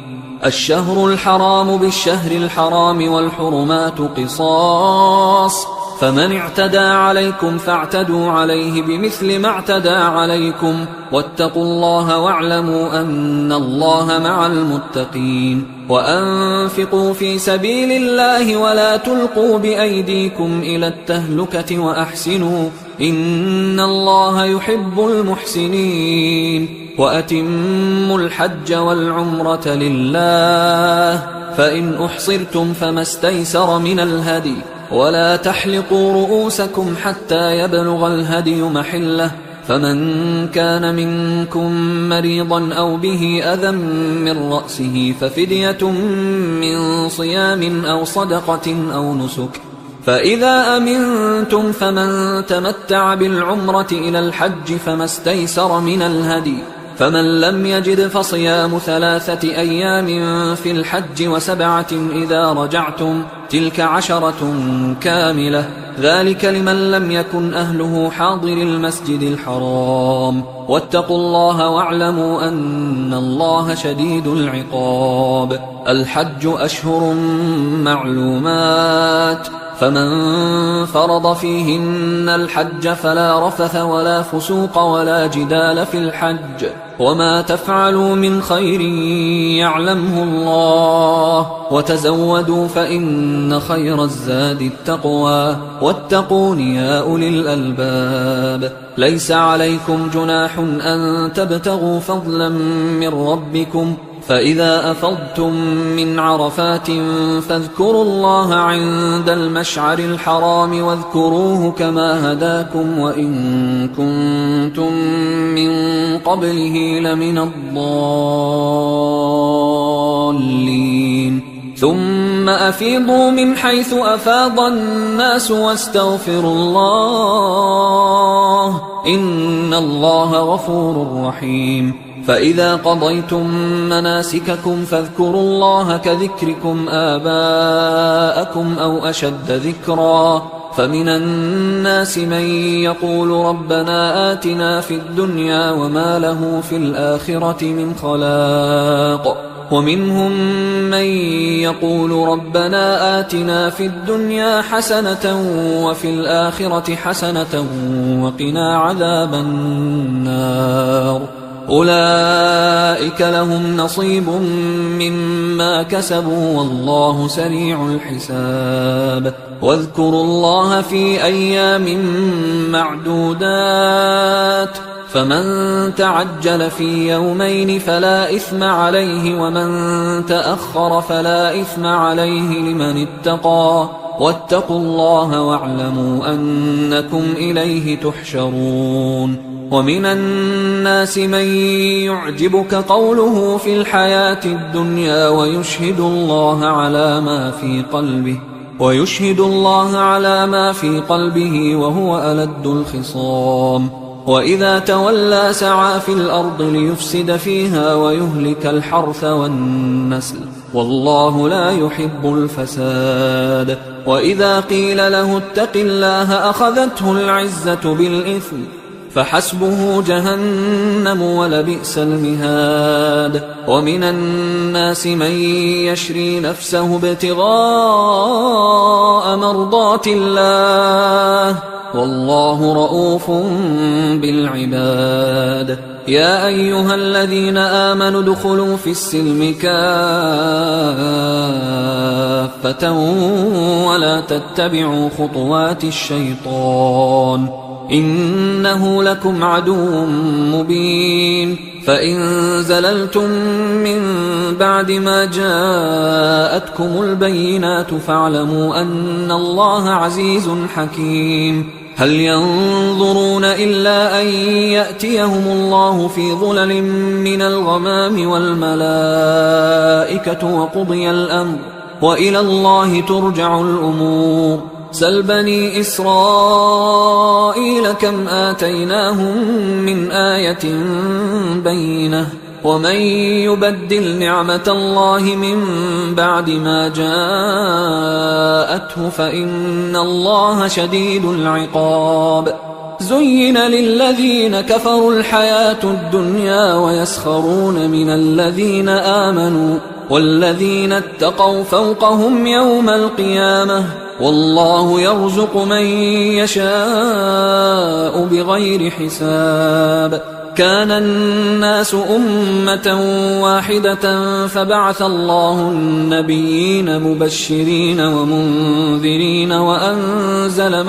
الشهر الحرام بالشهر الحرام والحرمات قصاص، فمن اعتدى عليكم فاعتدوا عليه بمثل ما اعتدى عليكم، واتقوا الله واعلموا أن الله مع المتقين. وأنفقوا في سبيل الله ولا تلقوا بأيديكم إلى التهلكة وأحسنوا إن الله يحب المحسنين. وأتموا الحج والعمرة لله، فإن أحصرتم فما استيسر من الهدي، ولا تحلقوا رؤوسكم حتى يبلغ الهدي محله، فمن كان منكم مريضا أو به أذى من رأسه ففدية من صيام أو صدقة أو نسك، فإذا أمنتم فمن تمتع بالعمرة إلى الحج فما استيسر من الهدي، فمن لم يجد فصيام 3 أيام في الحج و7 إذا رجعتم، تلك 10 كاملة، ذلك لمن لم يكن أهله حاضر المسجد الحرام. واتقوا الله واعلموا أن الله شديد العقاب. الحج أشهر معلومات، فمن فرض فيهن الحج فلا رفث ولا فسوق ولا جدال في الحج وما تفعلوا من خير يعلمه الله وتزودوا فإن خير الزاد التقوى واتقون يا أولي الألباب ليس عليكم جناح أن تبتغوا فضلا من ربكم فإذا أفضتم من عرفات فاذكروا الله عند المشعر الحرام واذكروه كما هداكم وإن كنتم من قبله لمن الضالين ثم أفيضوا من حيث أفاض الناس واستغفروا الله إن الله غفور رحيم فإذا قضيتم مناسككم فاذكروا الله كذكركم آباءكم أو أشد ذكرا فمن الناس من يقول ربنا آتنا في الدنيا وما له في الآخرة من خلاق ومنهم من يقول ربنا آتنا في الدنيا حسنة وفي الآخرة حسنة وقنا عذاب النار أولئك لهم نصيب مما كسبوا والله سريع الحساب واذكروا الله في أيام معدودات فمن تعجل في يومين فلا إثم عليه ومن تأخر فلا إثم عليه لمن اتقى واتقوا الله واعلموا أنكم إليه تحشرون ومن الناس من يعجبك قوله في الحياة الدنيا ويشهد الله على ما في قلبه وهو ألد الخصام وإذا تولى سعى في الأرض ليفسد فيها ويهلك الحرث والنسل والله لا يحب الفساد وإذا قيل له اتق الله أخذته العزة بالإثم فحسبه جهنم ولبئس المهاد ومن الناس من يشري نفسه ابتغاء مرضات الله والله رؤوف بالعباد يا أيها الذين آمنوا ادخلوا في السلم كافة ولا تتبعوا خطوات الشيطان إنه لكم عدو مبين فإن زللتم من بعد ما جاءتكم البينات فاعلموا أن الله عزيز حكيم هل ينظرون إلا أن يأتيهم الله في ظلل من الغمام والملائكة وقضي الأمر وإلى الله ترجع الأمور سل بني إسرائيل كم آتيناهم من آية بينة ومن يبدل نعمة الله من بعد ما جاءته فإن الله شديد العقاب زين للذين كفروا الحياة الدنيا ويسخرون من الذين آمنوا والذين اتقوا فوقهم يوم القيامة والله يرزق من يشاء بغير حساب كان الناس أمة واحدة فبعث الله النبيين مبشرين ومنذرين وأنزل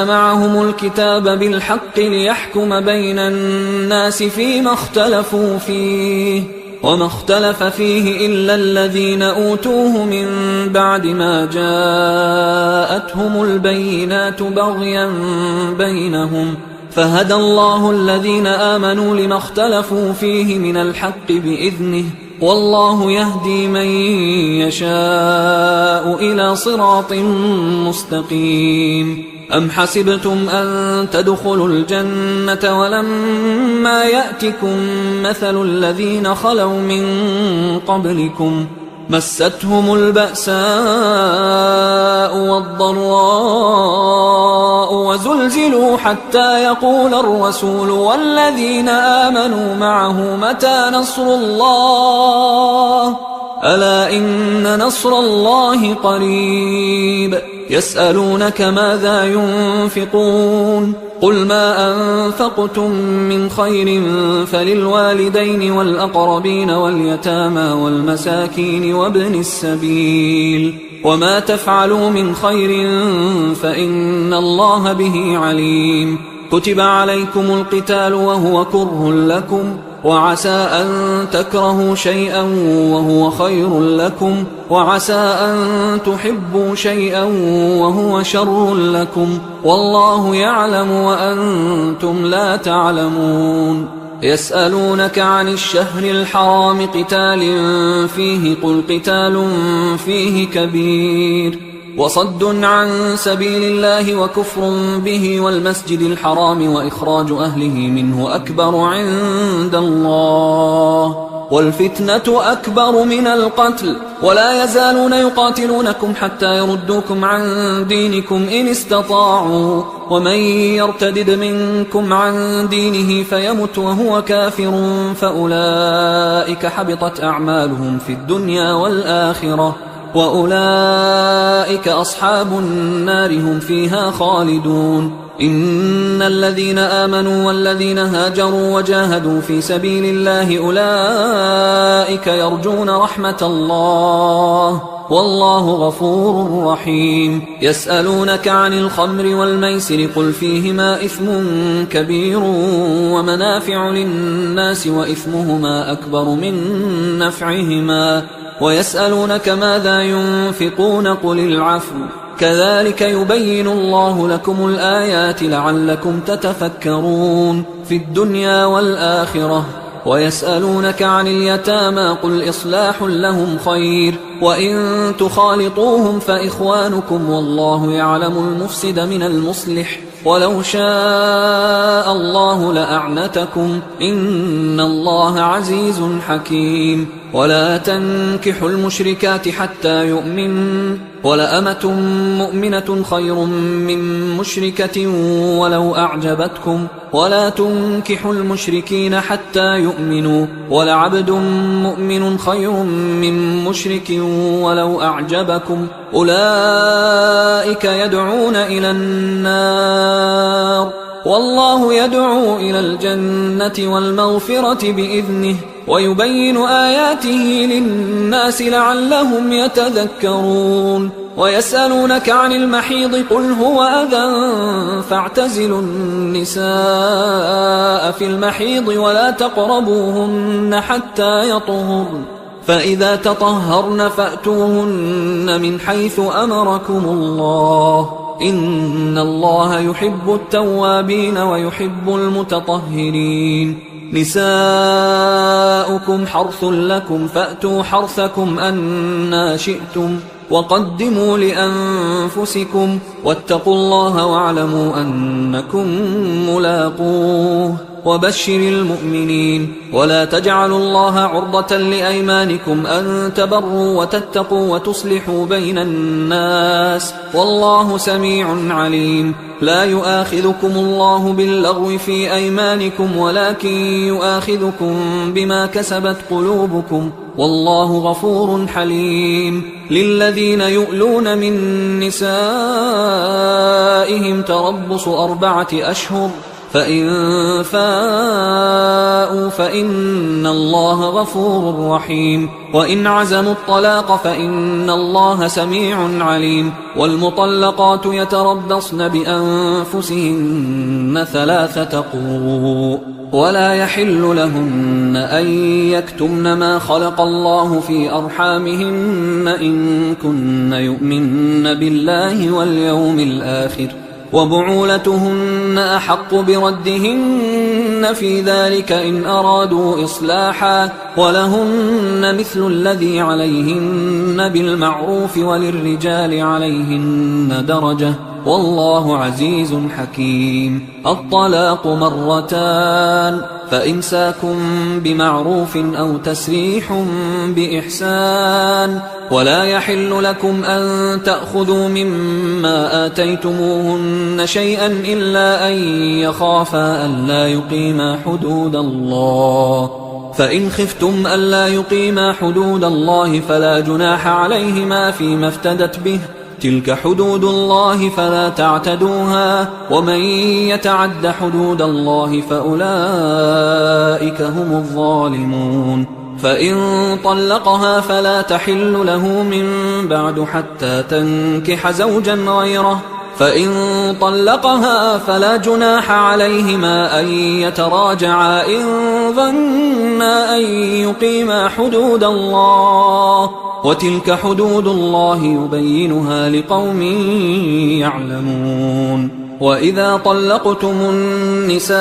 معهم الكتاب بالحق ليحكم بين الناس فيما اختلفوا فيه وما اختلف فيه إلا الذين أوتوه من بعد ما جاءتهم البينات بغيا بينهم فهدى الله الذين آمنوا لما اختلفوا فيه من الحق بإذنه والله يهدي من يشاء إلى صراط مستقيم أم حسبتم أن تدخلوا الجنة ولما يأتكم مثل الذين خلوا من قبلكم مستهم البأساء والضراء وزلزلوا حتى يقول الرسول والذين آمنوا معه متى نصر الله ألا إن نصر الله قريب يسألونك ماذا ينفقون قل ما أنفقتم من خير فللوالدين والأقربين واليتامى والمساكين وابن السبيل وما تفعلوا من خير فإن الله به عليم كتب عليكم القتال وهو كره لكم وعسى أن تكرهوا شيئا وهو خير لكم وعسى أن تحبوا شيئا وهو شر لكم والله يعلم وأنتم لا تعلمون يسألونك عن الشهر الحرام قتال فيه قل قتال فيه كبير وصد عن سبيل الله وكفر به والمسجد الحرام وإخراج أهله منه أكبر عند الله والفتنة أكبر من القتل ولا يزالون يقاتلونكم حتى يردوكم عن دينكم إن استطاعوا ومن يرتدد منكم عن دينه فيمت وهو كافر فأولئك حبطت أعمالهم في الدنيا والآخرة وأولئك أصحاب النار هم فيها خالدون إن الذين آمنوا والذين هاجروا وجاهدوا في سبيل الله أولئك يرجون رحمة الله والله غفور رحيم يسألونك عن الخمر والميسر قل فيهما إثم كبير ومنافع للناس وإثمهما أكبر من نفعهما ويسألونك ماذا ينفقون قل العفو كذلك يبين الله لكم الآيات لعلكم تتفكرون في الدنيا والآخرة ويسألونك عن اليتامى قل إصلاح لهم خير وإن تخالطوهم فإخوانكم والله يعلم المفسد من المصلح ولو شاء الله لأعنتكم إن الله عزيز حكيم ولا تنكحوا المشركات حتى يؤمنوا ولأمة مؤمنة خير من مشركة ولو أعجبتكم ولا تنكحوا المشركين حتى يؤمنوا ولعبد مؤمن خير من مشرك ولو أعجبكم أولئك يدعون إلى النار والله يدعو إلى الجنة والمغفرة بإذنه ويبين آياته للناس لعلهم يتذكرون ويسألونك عن المحيض قل هو أذى فاعتزلوا النساء في المحيض ولا تقربوهن حتى يطهرن فإذا تطهرن فأتوهن من حيث أمركم الله إن الله يحب التوابين ويحب المتطهرين نساؤكم حرث لكم فأتوا حرثكم أنى شئتم وقدموا لأنفسكم واتقوا الله واعلموا أنكم ملاقوه وبشر المؤمنين ولا تجعلوا الله عرضة لأيمانكم أن تبروا وتتقوا وتصلحوا بين الناس والله سميع عليم لا يؤاخذكم الله باللغو في أيمانكم ولكن يؤاخذكم بما كسبت قلوبكم والله غفور حليم للذين يؤلون من نسائهم تربص 4 أشهر فإن فاءوا فإن الله غفور رحيم وإن عزموا الطلاق فإن الله سميع عليم والمطلقات يتربصن بأنفسهن 3 قروء ولا يحل لهن أن يكتمن ما خلق الله في أرحامهن إن كن يؤمن بالله واليوم الآخر وبعولتهن أحق بردهن في ذلك إن أرادوا إصلاحا ولهن مثل الذي عليهن بالمعروف وللرجال عليهن درجة والله عزيز حكيم الطلاق 2 فإمساك بمعروف أو تسريح بإحسان ولا يحل لكم أن تأخذوا مما آتيتموهن شيئا إلا أن يخافا ألا يقيما حدود الله فإن خفتم ألا يقيما حدود الله فلا جناح عليهما فيما افتدت به، تلك حدود الله فلا تعتدوها، ومن يتعد حدود الله فأولئك هم الظالمون. فإن طلقها فلا تحل له من بعد حتى تنكح زوجا غيره، فإن طلقها فلا جناح عليهما أن يتراجعا إن ظنا أن يقيما حدود الله، وتلك حدود الله يبينها لقوم يعلمون. وإذا طلقتم النساء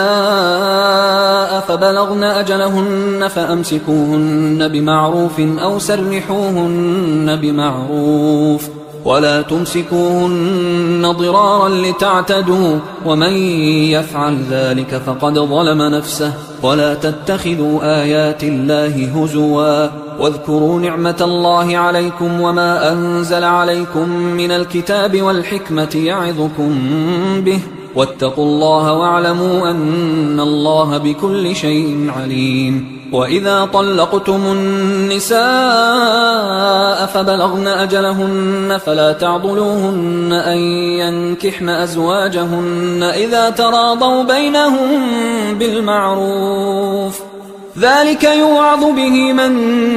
فبلغن أجلهن فأمسكوهن بمعروف أو سرحوهن بمعروف، ولا تمسكوهن ضرارا لتعتدوا، ومن يفعل ذلك فقد ظلم نفسه. ولا تتخذوا آيات الله هزوا، واذكروا نعمة الله عليكم وما أنزل عليكم من الكتاب والحكمة يعظكم به، واتقوا الله واعلموا أن الله بكل شيء عليم. وإذا طلقتم النساء فبلغن أجلهن فلا تعضلوهن أن ينكحن أزواجهن إذا تراضوا بينهم بالمعروف، ذلك يوعظ به من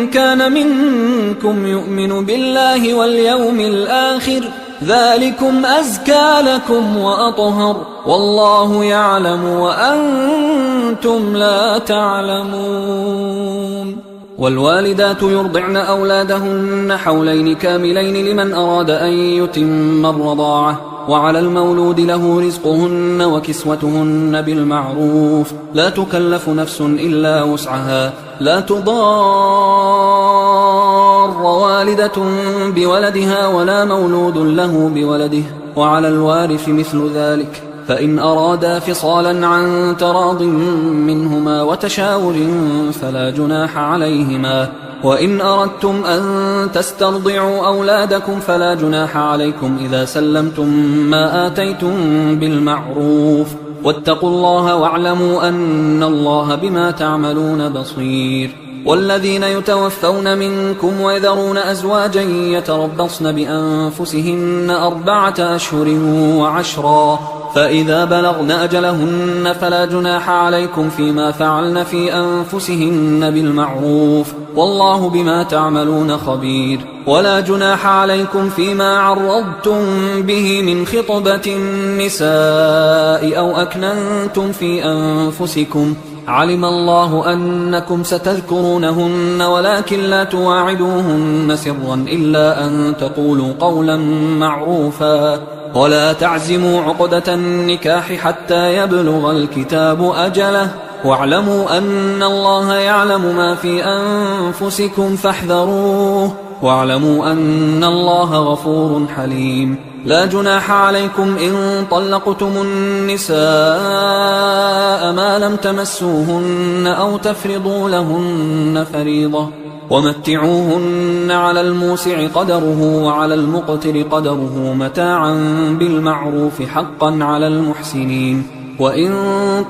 كان منكم يؤمن بالله واليوم الآخر، ذلكم أزكى لكم وأطهر، والله يعلم وأنتم لا تعلمون. والوالدات يرضعن أولادهن حولين كاملين لمن أراد أن يتم الرضاعة، وعلى المولود له رزقهن وكسوتهن بالمعروف، لا تكلف نفس إلا وسعها، لا تضار والدة بولدها ولا مولود له بولده، وعلى الوارث مثل ذلك، فإن أرادا فصالا عن تراض منهما وتشاور فلا جناح عليهما. وإن أردتم أن تسترضعوا أولادكم فلا جناح عليكم إذا سلمتم ما آتيتم بالمعروف، واتقوا الله واعلموا أن الله بما تعملون بصير. والذين يتوفون منكم ويذرون أزواجا يتربصن بأنفسهن 4 أشهر وعشرا، فإذا بلغن أجلهن فلا جناح عليكم فيما فعلن في أنفسهن بالمعروف، والله بما تعملون خبير. ولا جناح عليكم فيما عرضتم به من خطبة النساء أو أكننتم في أنفسكم، علم الله أنكم ستذكرونهن ولكن لا تواعدوهن سرا إلا أن تقولوا قولا معروفا، ولا تعزموا عقدة النكاح حتى يبلغ الكتاب أجله، واعلموا أن الله يعلم ما في أنفسكم فاحذروه، واعلموا أن الله غفور حليم. لا جناح عليكم إن طلقتم النساء ما لم تمسوهن أو تفرضوا لهن فريضة، ومتعوهن على الموسع قدره وعلى المقتر قدره متاعا بالمعروف حقا على المحسنين. وإن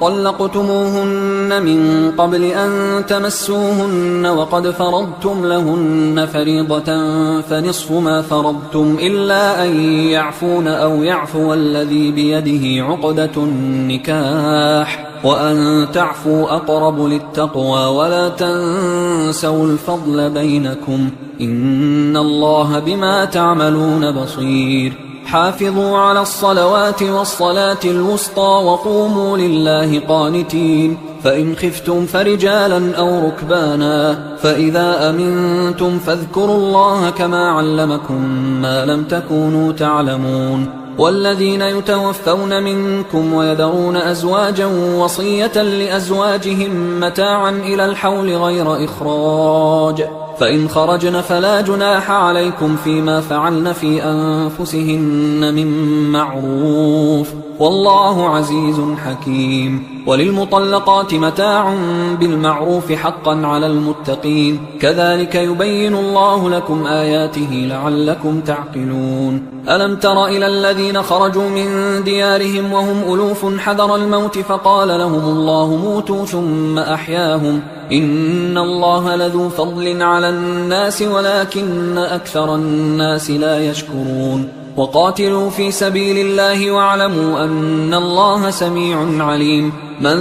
طلقتموهن من قبل أن تمسوهن وقد فرضتم لهن فريضة فنصف ما فرضتم إلا أن يعفون أو يعفو الذي بيده عقدة النكاح، وأن تعفوا أقرب للتقوى، ولا تنسوا الفضل بينكم، إن الله بما تعملون بصير. حافظوا على الصلوات والصلاة الوسطى وقوموا لله قانتين، فإن خفتم فرجالا أو ركبانا، فإذا أمنتم فاذكروا الله كما علمكم ما لم تكونوا تعلمون. والذين يتوفون منكم ويذرون أزواجا وصية لأزواجهم متاعا إلى الحول غير إخراج، فإن خرجن فلا جناح عليكم فيما فعلن في أنفسهن من معروف، والله عزيز حكيم. وللمطلقات متاع بالمعروف حقا على المتقين، كذلك يبين الله لكم آياته لعلكم تعقلون. ألم تر إلى الذين خرجوا من ديارهم وهم ألوف حذر الموت فقال لهم الله موتوا ثم أحياهم، إن الله لذو فضل على الناس ولكن أكثر الناس لا يشكرون وقاتلوا في سبيل الله واعلموا أن الله سميع عليم من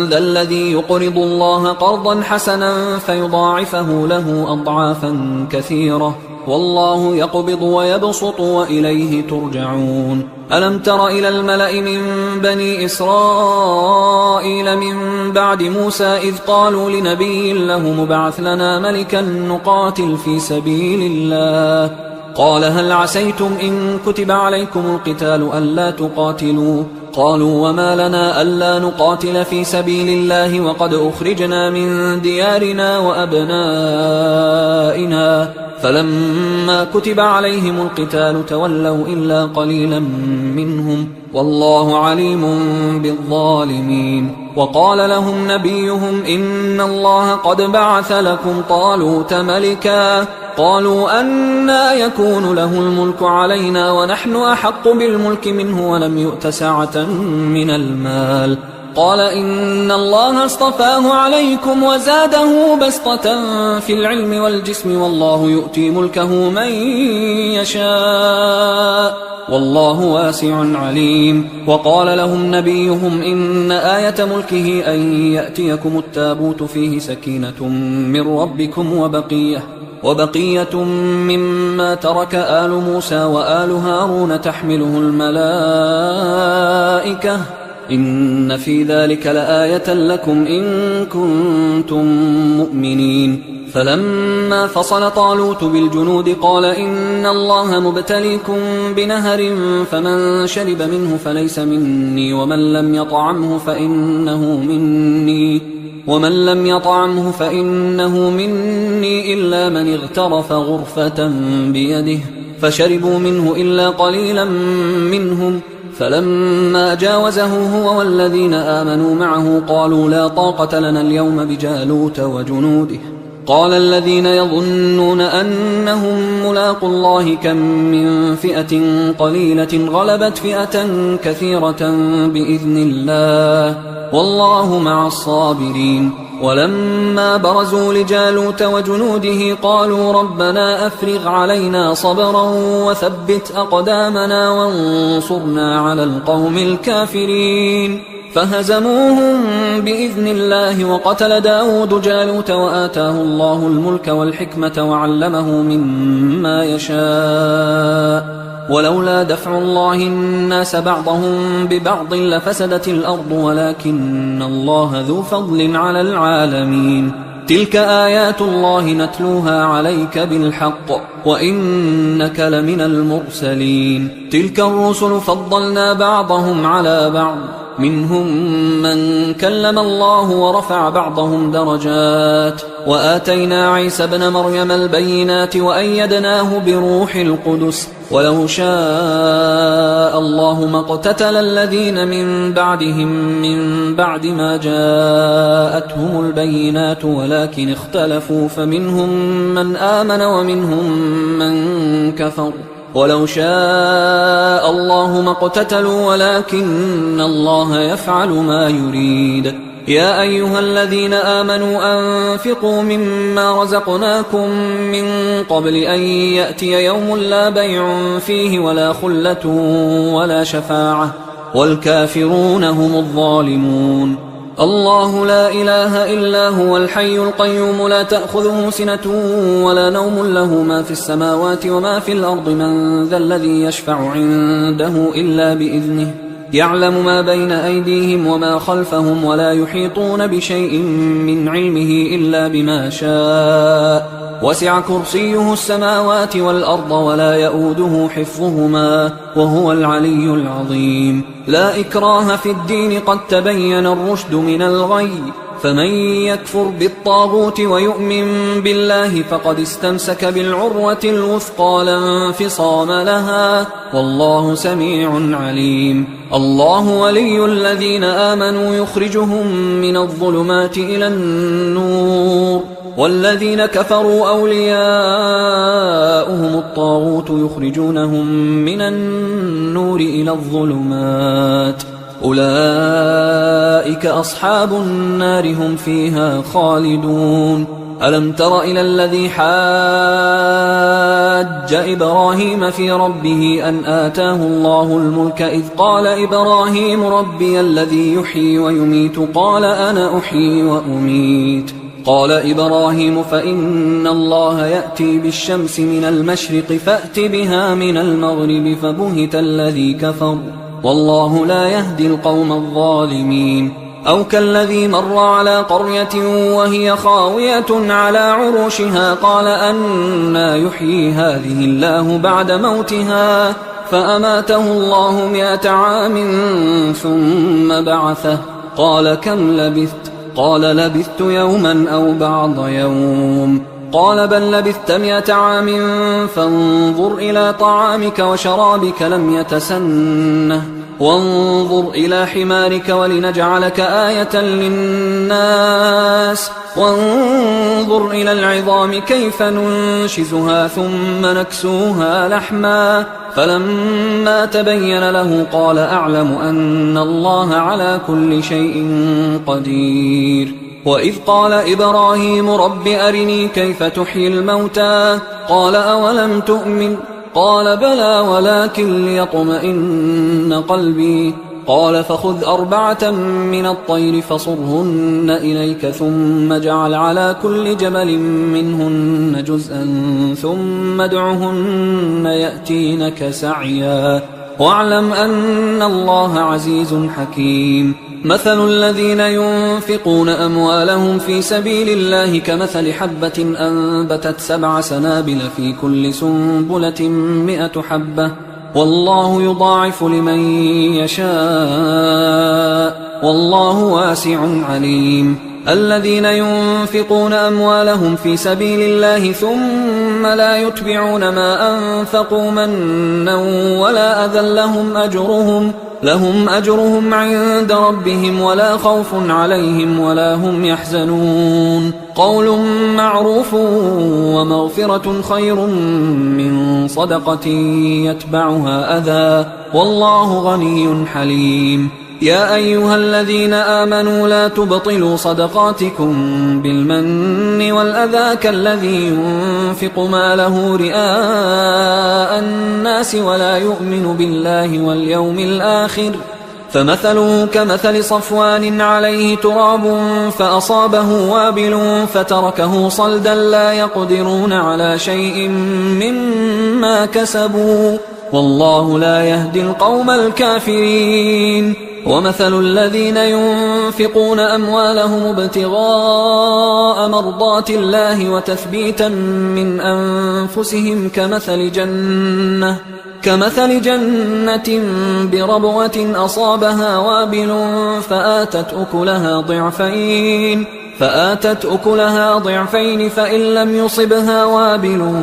ذا الذي يقرض الله قرضا حسنا فيضاعفه له أضعافا كثيرة والله يقبض ويبسط وإليه ترجعون ألم تر إلى الملأ من بني إسرائيل من بعد موسى إذ قالوا لنبي له مبعث لنا ملكا نقاتل في سبيل الله قال هل عسيتم إن كتب عليكم القتال ألا تقاتلوا قالوا وما لنا ألا نقاتل في سبيل الله وقد أخرجنا من ديارنا وأبنائنا فلما كتب عليهم القتال تولوا إلا قليلا منهم والله عليم بالظالمين وقال لهم نبيهم إن الله قد بعث لكم طالوت ملكا قالوا أنى يكون له الملك علينا ونحن أحق بالملك منه ولم يؤت سعة من المال قال إن الله اصطفاه عليكم وزاده بسطة في العلم والجسم والله يؤتي ملكه من يشاء والله واسع عليم وقال لهم نبيهم إن آية ملكه أن يأتيكم التابوت فيه سكينة من ربكم وبقية مما ترك آل موسى وآل هارون تحمله الملائكة إن في ذلك لآية لكم إن كنتم مؤمنين فلما فصل طالوت بالجنود قال إن الله مبتليكم بنهر فمن شرب منه فليس مني ومن لم يطعمه فإنه مني إلا من اغترف غرفة بيده فشربوا منه إلا قليلا منهم فلما جاوزه هو والذين آمنوا معه قالوا لا طاقة لنا اليوم بجالوت وجنوده قال الذين يظنون أنهم ملاقوا الله كم من فئة قليلة غلبت فئة كثيرة بإذن الله والله مع الصابرين ولما برزوا لجالوت وجنوده قالوا ربنا أفرغ علينا صبرا وثبت أقدامنا وانصرنا على القوم الكافرين فهزموهم بإذن الله وقتل داود جالوت وآتاه الله الملك والحكمة وعلمه مما يشاء ولولا دفع الله الناس بعضهم ببعض لفسدت الأرض ولكن الله ذو فضل على العالمين تلك آيات الله نتلوها عليك بالحق وإنك لمن المرسلين تلك الرسل فضلنا بعضهم على بعض منهم من كلم الله ورفع بعضهم درجات وآتينا عيسى ابن مريم البينات وأيدناه بروح القدس ولو شاء الله ما اقتتل الذين من بعدهم من بعد ما جاءتهم البينات ولكن اختلفوا فمنهم من آمن ومنهم من كفر ولو شاء الله ما اقتتلوا ولكن الله يفعل ما يريد يا أيها الذين آمنوا أنفقوا مما رزقناكم من قبل أن يأتي يوم لا بيع فيه ولا خلة ولا شفاعة والكافرون هم الظالمون الله لا إله إلا هو الحي القيوم لا تأخذه سنة ولا نوم له ما في السماوات وما في الأرض من ذا الذي يشفع عنده إلا بإذنه يعلم ما بين أيديهم وما خلفهم ولا يحيطون بشيء من علمه إلا بما شاء وسع كرسيه السماوات والأرض ولا يؤوده حفظهما وهو العلي العظيم لا إكراه في الدين قد تبين الرشد من الغي فمن يكفر بالطاغوت ويؤمن بالله فقد استمسك بالعروة الوثقى لا انفصام لها والله سميع عليم الله ولي الذين آمنوا يخرجهم من الظلمات إلى النور والذين كفروا أولياؤهم الطاغوت يخرجونهم من النور إلى الظلمات أولئك أصحاب النار هم فيها خالدون. ألم تر إلى الذي حاج إبراهيم في ربه أن آتاه الله الملك إذ قال إبراهيم ربي الذي يحيي ويميت قال أنا أحيي وأميت. قال إبراهيم فإن الله يأتي بالشمس من المشرق فأت بها من المغرب فبهت الذي كفر والله لا يهدي القوم الظالمين. أو كالذي مر على قرية وهي خاوية على عروشها قال أنى يحيي هذه الله بعد موتها فأماته الله 100 عام ثم بعثه قال كم لبثت؟ قال لبثت يوما أو بعض يوم. قال بل لبثت 100 عام فانظر إلى طعامك وشرابك لم يتسنه وانظر إلى حمارك ولنجعلك آية للناس وانظر إلى العظام كيف ننشزها ثم نكسوها لحما فلما تبين له قال أعلم أن الله على كل شيء قدير. وإذ قال إبراهيم رب أرني كيف تحيي الموتى قال أولم تؤمن قال بلى ولكن ليطمئن قلبي قال فخذ 4 من الطير فصرهن إليك ثم اجعل على كل جبل منهن جزءا ثم ادعهن يأتينك سعيا واعلم أن الله عزيز حكيم. مثل الذين ينفقون أموالهم في سبيل الله كمثل حبة أنبتت 7 سنابل في كل سنبلة 100 حبة والله يضاعف لمن يشاء والله واسع عليم. الذين ينفقون أموالهم في سبيل الله ثم لا يتبعون ما أنفقوا منا ولا أذى لهم أجرهم عند ربهم ولا خوف عليهم ولا هم يحزنون. قول معروف ومغفرة خير من صدقة يتبعها أذى والله غني حليم. يا أيها الذين آمنوا لا تبطلوا صدقاتكم بالمن والأذى كالذي ينفق ماله رئاء الناس ولا يؤمن بالله واليوم الآخر فمثله كمثل صفوان عليه تراب فأصابه وابل فتركه صلدا لا يقدرون على شيء مما كسبوا والله لا يهدي القوم الكافرين. ومثل الذين ينفقون أموالهم ابتغاء مرضات الله وتثبيتا من أنفسهم كمثل جنة بربوة أصابها وابل فآتت أكلها ضعفين فإن لم يصبها وابل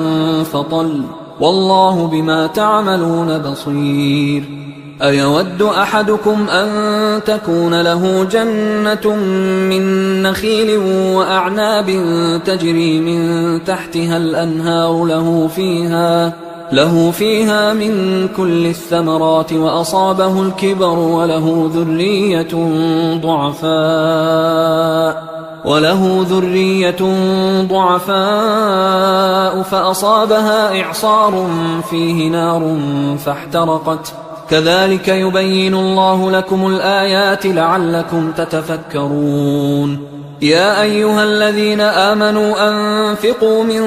فطل والله بما تعملون بصير. أيود أحدكم أن تكون له جنة من نخيل وأعناب تجري من تحتها الأنهار له فيها من كل الثمرات وأصابه الكبر وله ذرية ضعفاء فأصابها إعصار فيه نار فاحترقت كذلك يبين الله لكم الآيات لعلكم تتفكرون. يا أيها الذين آمنوا أنفقوا من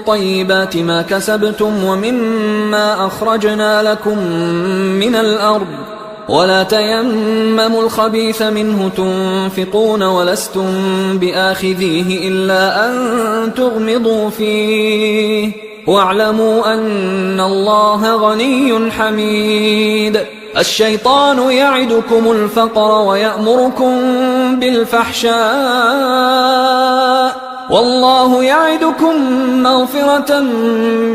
طيبات ما كسبتم ومما أخرجنا لكم من الأرض ولا تيمموا الخبيث منه تنفقون ولستم بآخذيه إلا أن تغمضوا فيه واعلموا أن الله غني حميد. الشيطان يعدكم الفقر ويأمركم بالفحشاء والله يعدكم مغفرة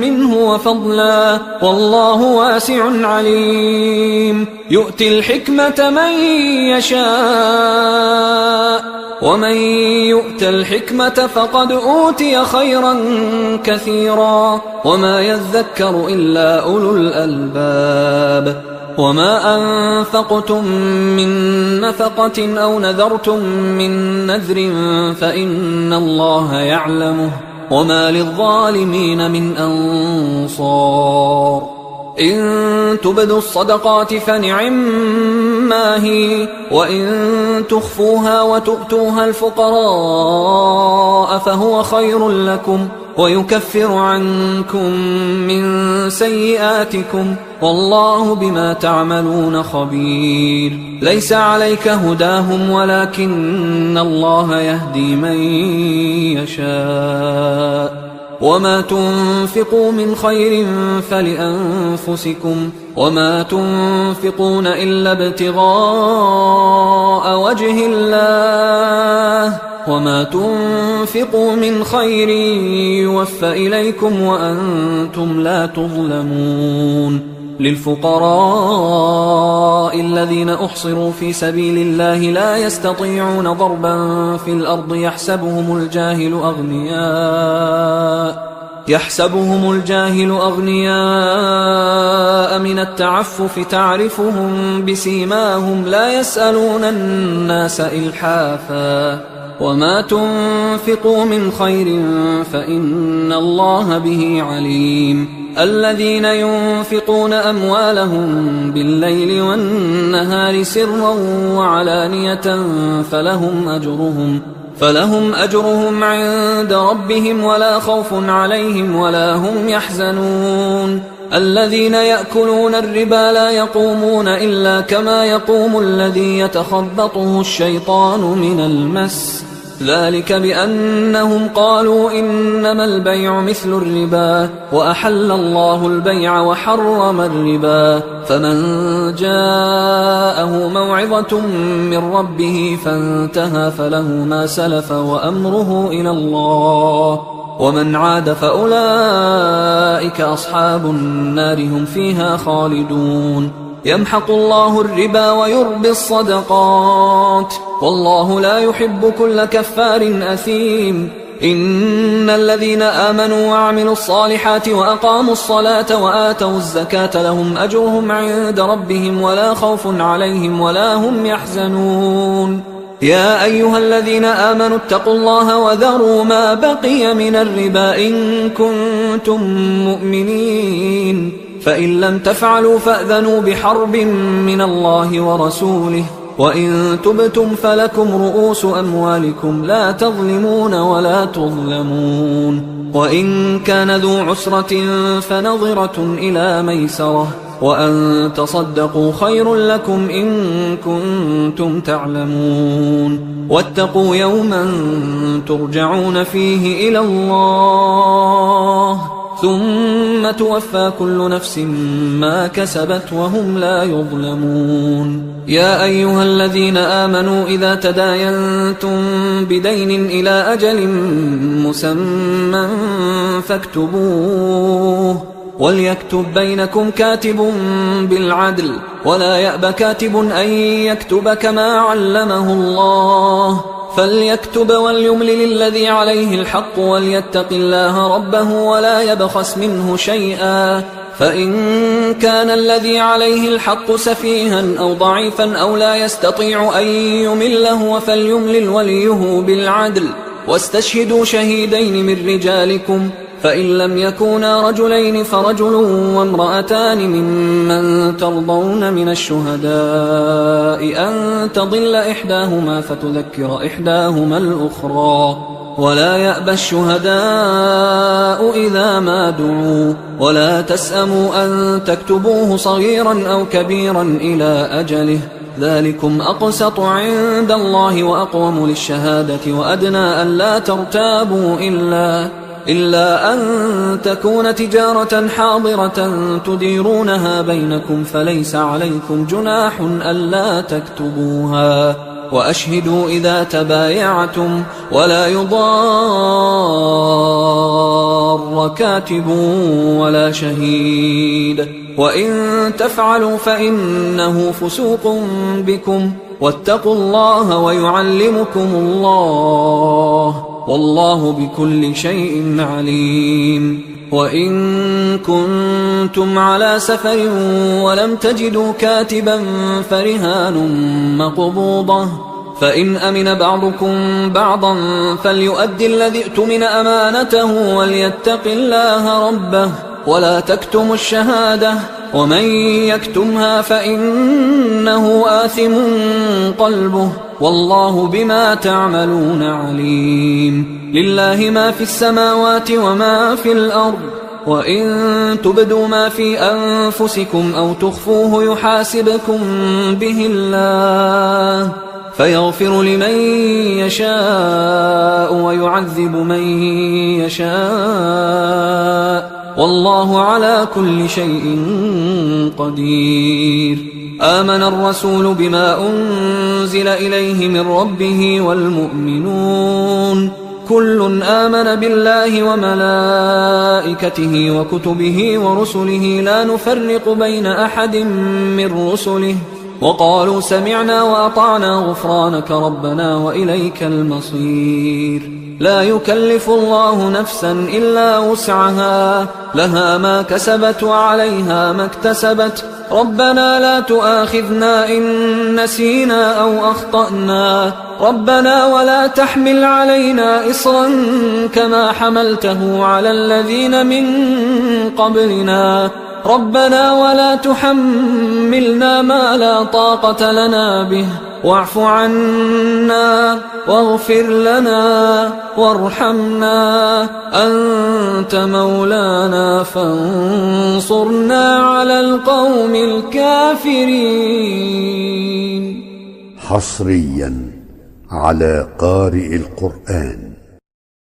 منه وفضلا والله واسع عليم. يؤتي الحكمة من يشاء ومن يؤت الحكمة فقد أوتي خيرا كثيرا وما يذكر إلا أولو الألباب. وما أنفقتم من نفقة أو نذرتم من نذر فإن الله يعلمه وما للظالمين من أنصار إن تبدوا الصدقات فنعما هي وإن تخفوها وتؤتوها الفقراء فهو خير لكم ويكفر عنكم من سيئاتكم والله بما تعملون خبير ليس عليك هداهم ولكن الله يهدي من يشاء وما تنفقوا من خير فلأنفسكم وما تنفقون إلا ابتغاء وجه الله وما تنفقوا من خير يوفى إليكم وأنتم لا تظلمون للفقراء الذين أحصروا في سبيل الله لا يستطيعون ضربا في الأرض يحسبهم الجاهل أغنياء من التعفف تعرفهم بسيماهم لا يسألون الناس إلحافا وما تنفقوا من خير فإن الله به عليم الذين ينفقون أموالهم بالليل والنهار سرا وعلانية فلهم أجرهم عند ربهم ولا خوف عليهم ولا هم يحزنون الذين يأكلون الربا لا يقومون إلا كما يقوم الذي يتخبطه الشيطان من المس ذلك بأنهم قالوا إنما البيع مثل الربا وأحل الله البيع وحرم الربا فمن جاءه موعظة من ربه فانتهى فله ما سلف وأمره إلى الله ومن عاد فأولئك أصحاب النار هم فيها خالدون يمحق الله الربا ويربي الصدقات والله لا يحب كل كفار أثيم إن الذين آمنوا وعملوا الصالحات وأقاموا الصلاة وآتوا الزكاة لهم أجرهم عند ربهم ولا خوف عليهم ولا هم يحزنون يا أيها الذين آمنوا اتقوا الله وذروا ما بقي من الربا إن كنتم مؤمنين فإن لم تفعلوا فأذنوا بحرب من الله ورسوله وإن تبتم فلكم رؤوس أموالكم لا تظلمون ولا تظلمون وإن كان ذو عسرة فنظرة إلى ميسرة وأن تصدقوا خير لكم إن كنتم تعلمون واتقوا يوما ترجعون فيه إلى الله ثم توفى كل نفس ما كسبت وهم لا يظلمون يا أيها الذين آمنوا إذا تداينتم بدين إلى أجل مسمى فاكتبوه وليكتب بينكم كاتب بالعدل ولا يأب كاتب أن يكتب كما علمه الله فليكتب وليملل الذي عليه الحق وليتق الله ربه ولا يبخس منه شيئا فإن كان الذي عليه الحق سفيها أو ضعيفا أو لا يستطيع أن يمله فليملل وليه بالعدل واستشهدوا شهيدين من رجالكم فإن لم يكونا رجلين فرجل وامرأتان ممن ترضون من الشهداء أن تضل إحداهما فتذكر إحداهما الأخرى ولا يأبى الشهداء إذا ما دعوا ولا تسأموا أن تكتبوه صغيرا أو كبيرا إلى أجله ذلكم أقسط عند الله وأقوم للشهادة وأدنى أن لا ترتابوا إلا أن تكون تجارة حاضرة تديرونها بينكم فليس عليكم جناح ألا تكتبوها وأشهدوا إذا تبايعتم ولا يضار كاتب ولا شهيد وإن تفعلوا فإنه فسوق بكم واتقوا الله ويعلمكم الله والله بكل شيء عليم وإن كنتم على سفر ولم تجدوا كاتبا فرهان مقبوضة، فإن أمن بعضكم بعضا فليؤدي الذي اؤتمن أمانته وليتق الله ربه ولا تكتموا الشهادة، ومن يكتمها فإنه آثم قلبه والله بما تعملون عليم. لله ما في السماوات وما في الأرض، وإن تبدوا ما في أنفسكم أو تخفوه يحاسبكم به الله فيغفر لمن يشاء ويعذب من يشاء والله على كل شيء قدير. آمن الرسول بما أنزل إليه من ربه والمؤمنون كل آمن بالله وملائكته وكتبه ورسله لا نفرق بين أحد من رسله وقالوا سمعنا وأطعنا غفرانك ربنا وإليك المصير. لا يكلف الله نفسا إلا وسعها، لها ما كسبت وعليها ما اكتسبت. ربنا لا تؤاخذنا إن نسينا أو أخطأنا، ربنا ولا تحمل علينا إصرا كما حملته على الذين من قبلنا، ربنا ولا تحملنا ما لا طاقة لنا به واعف عنا واغفر لنا وارحمنا أنت مولانا فانصرنا على القوم الكافرين. حصريا على قارئ القرآن.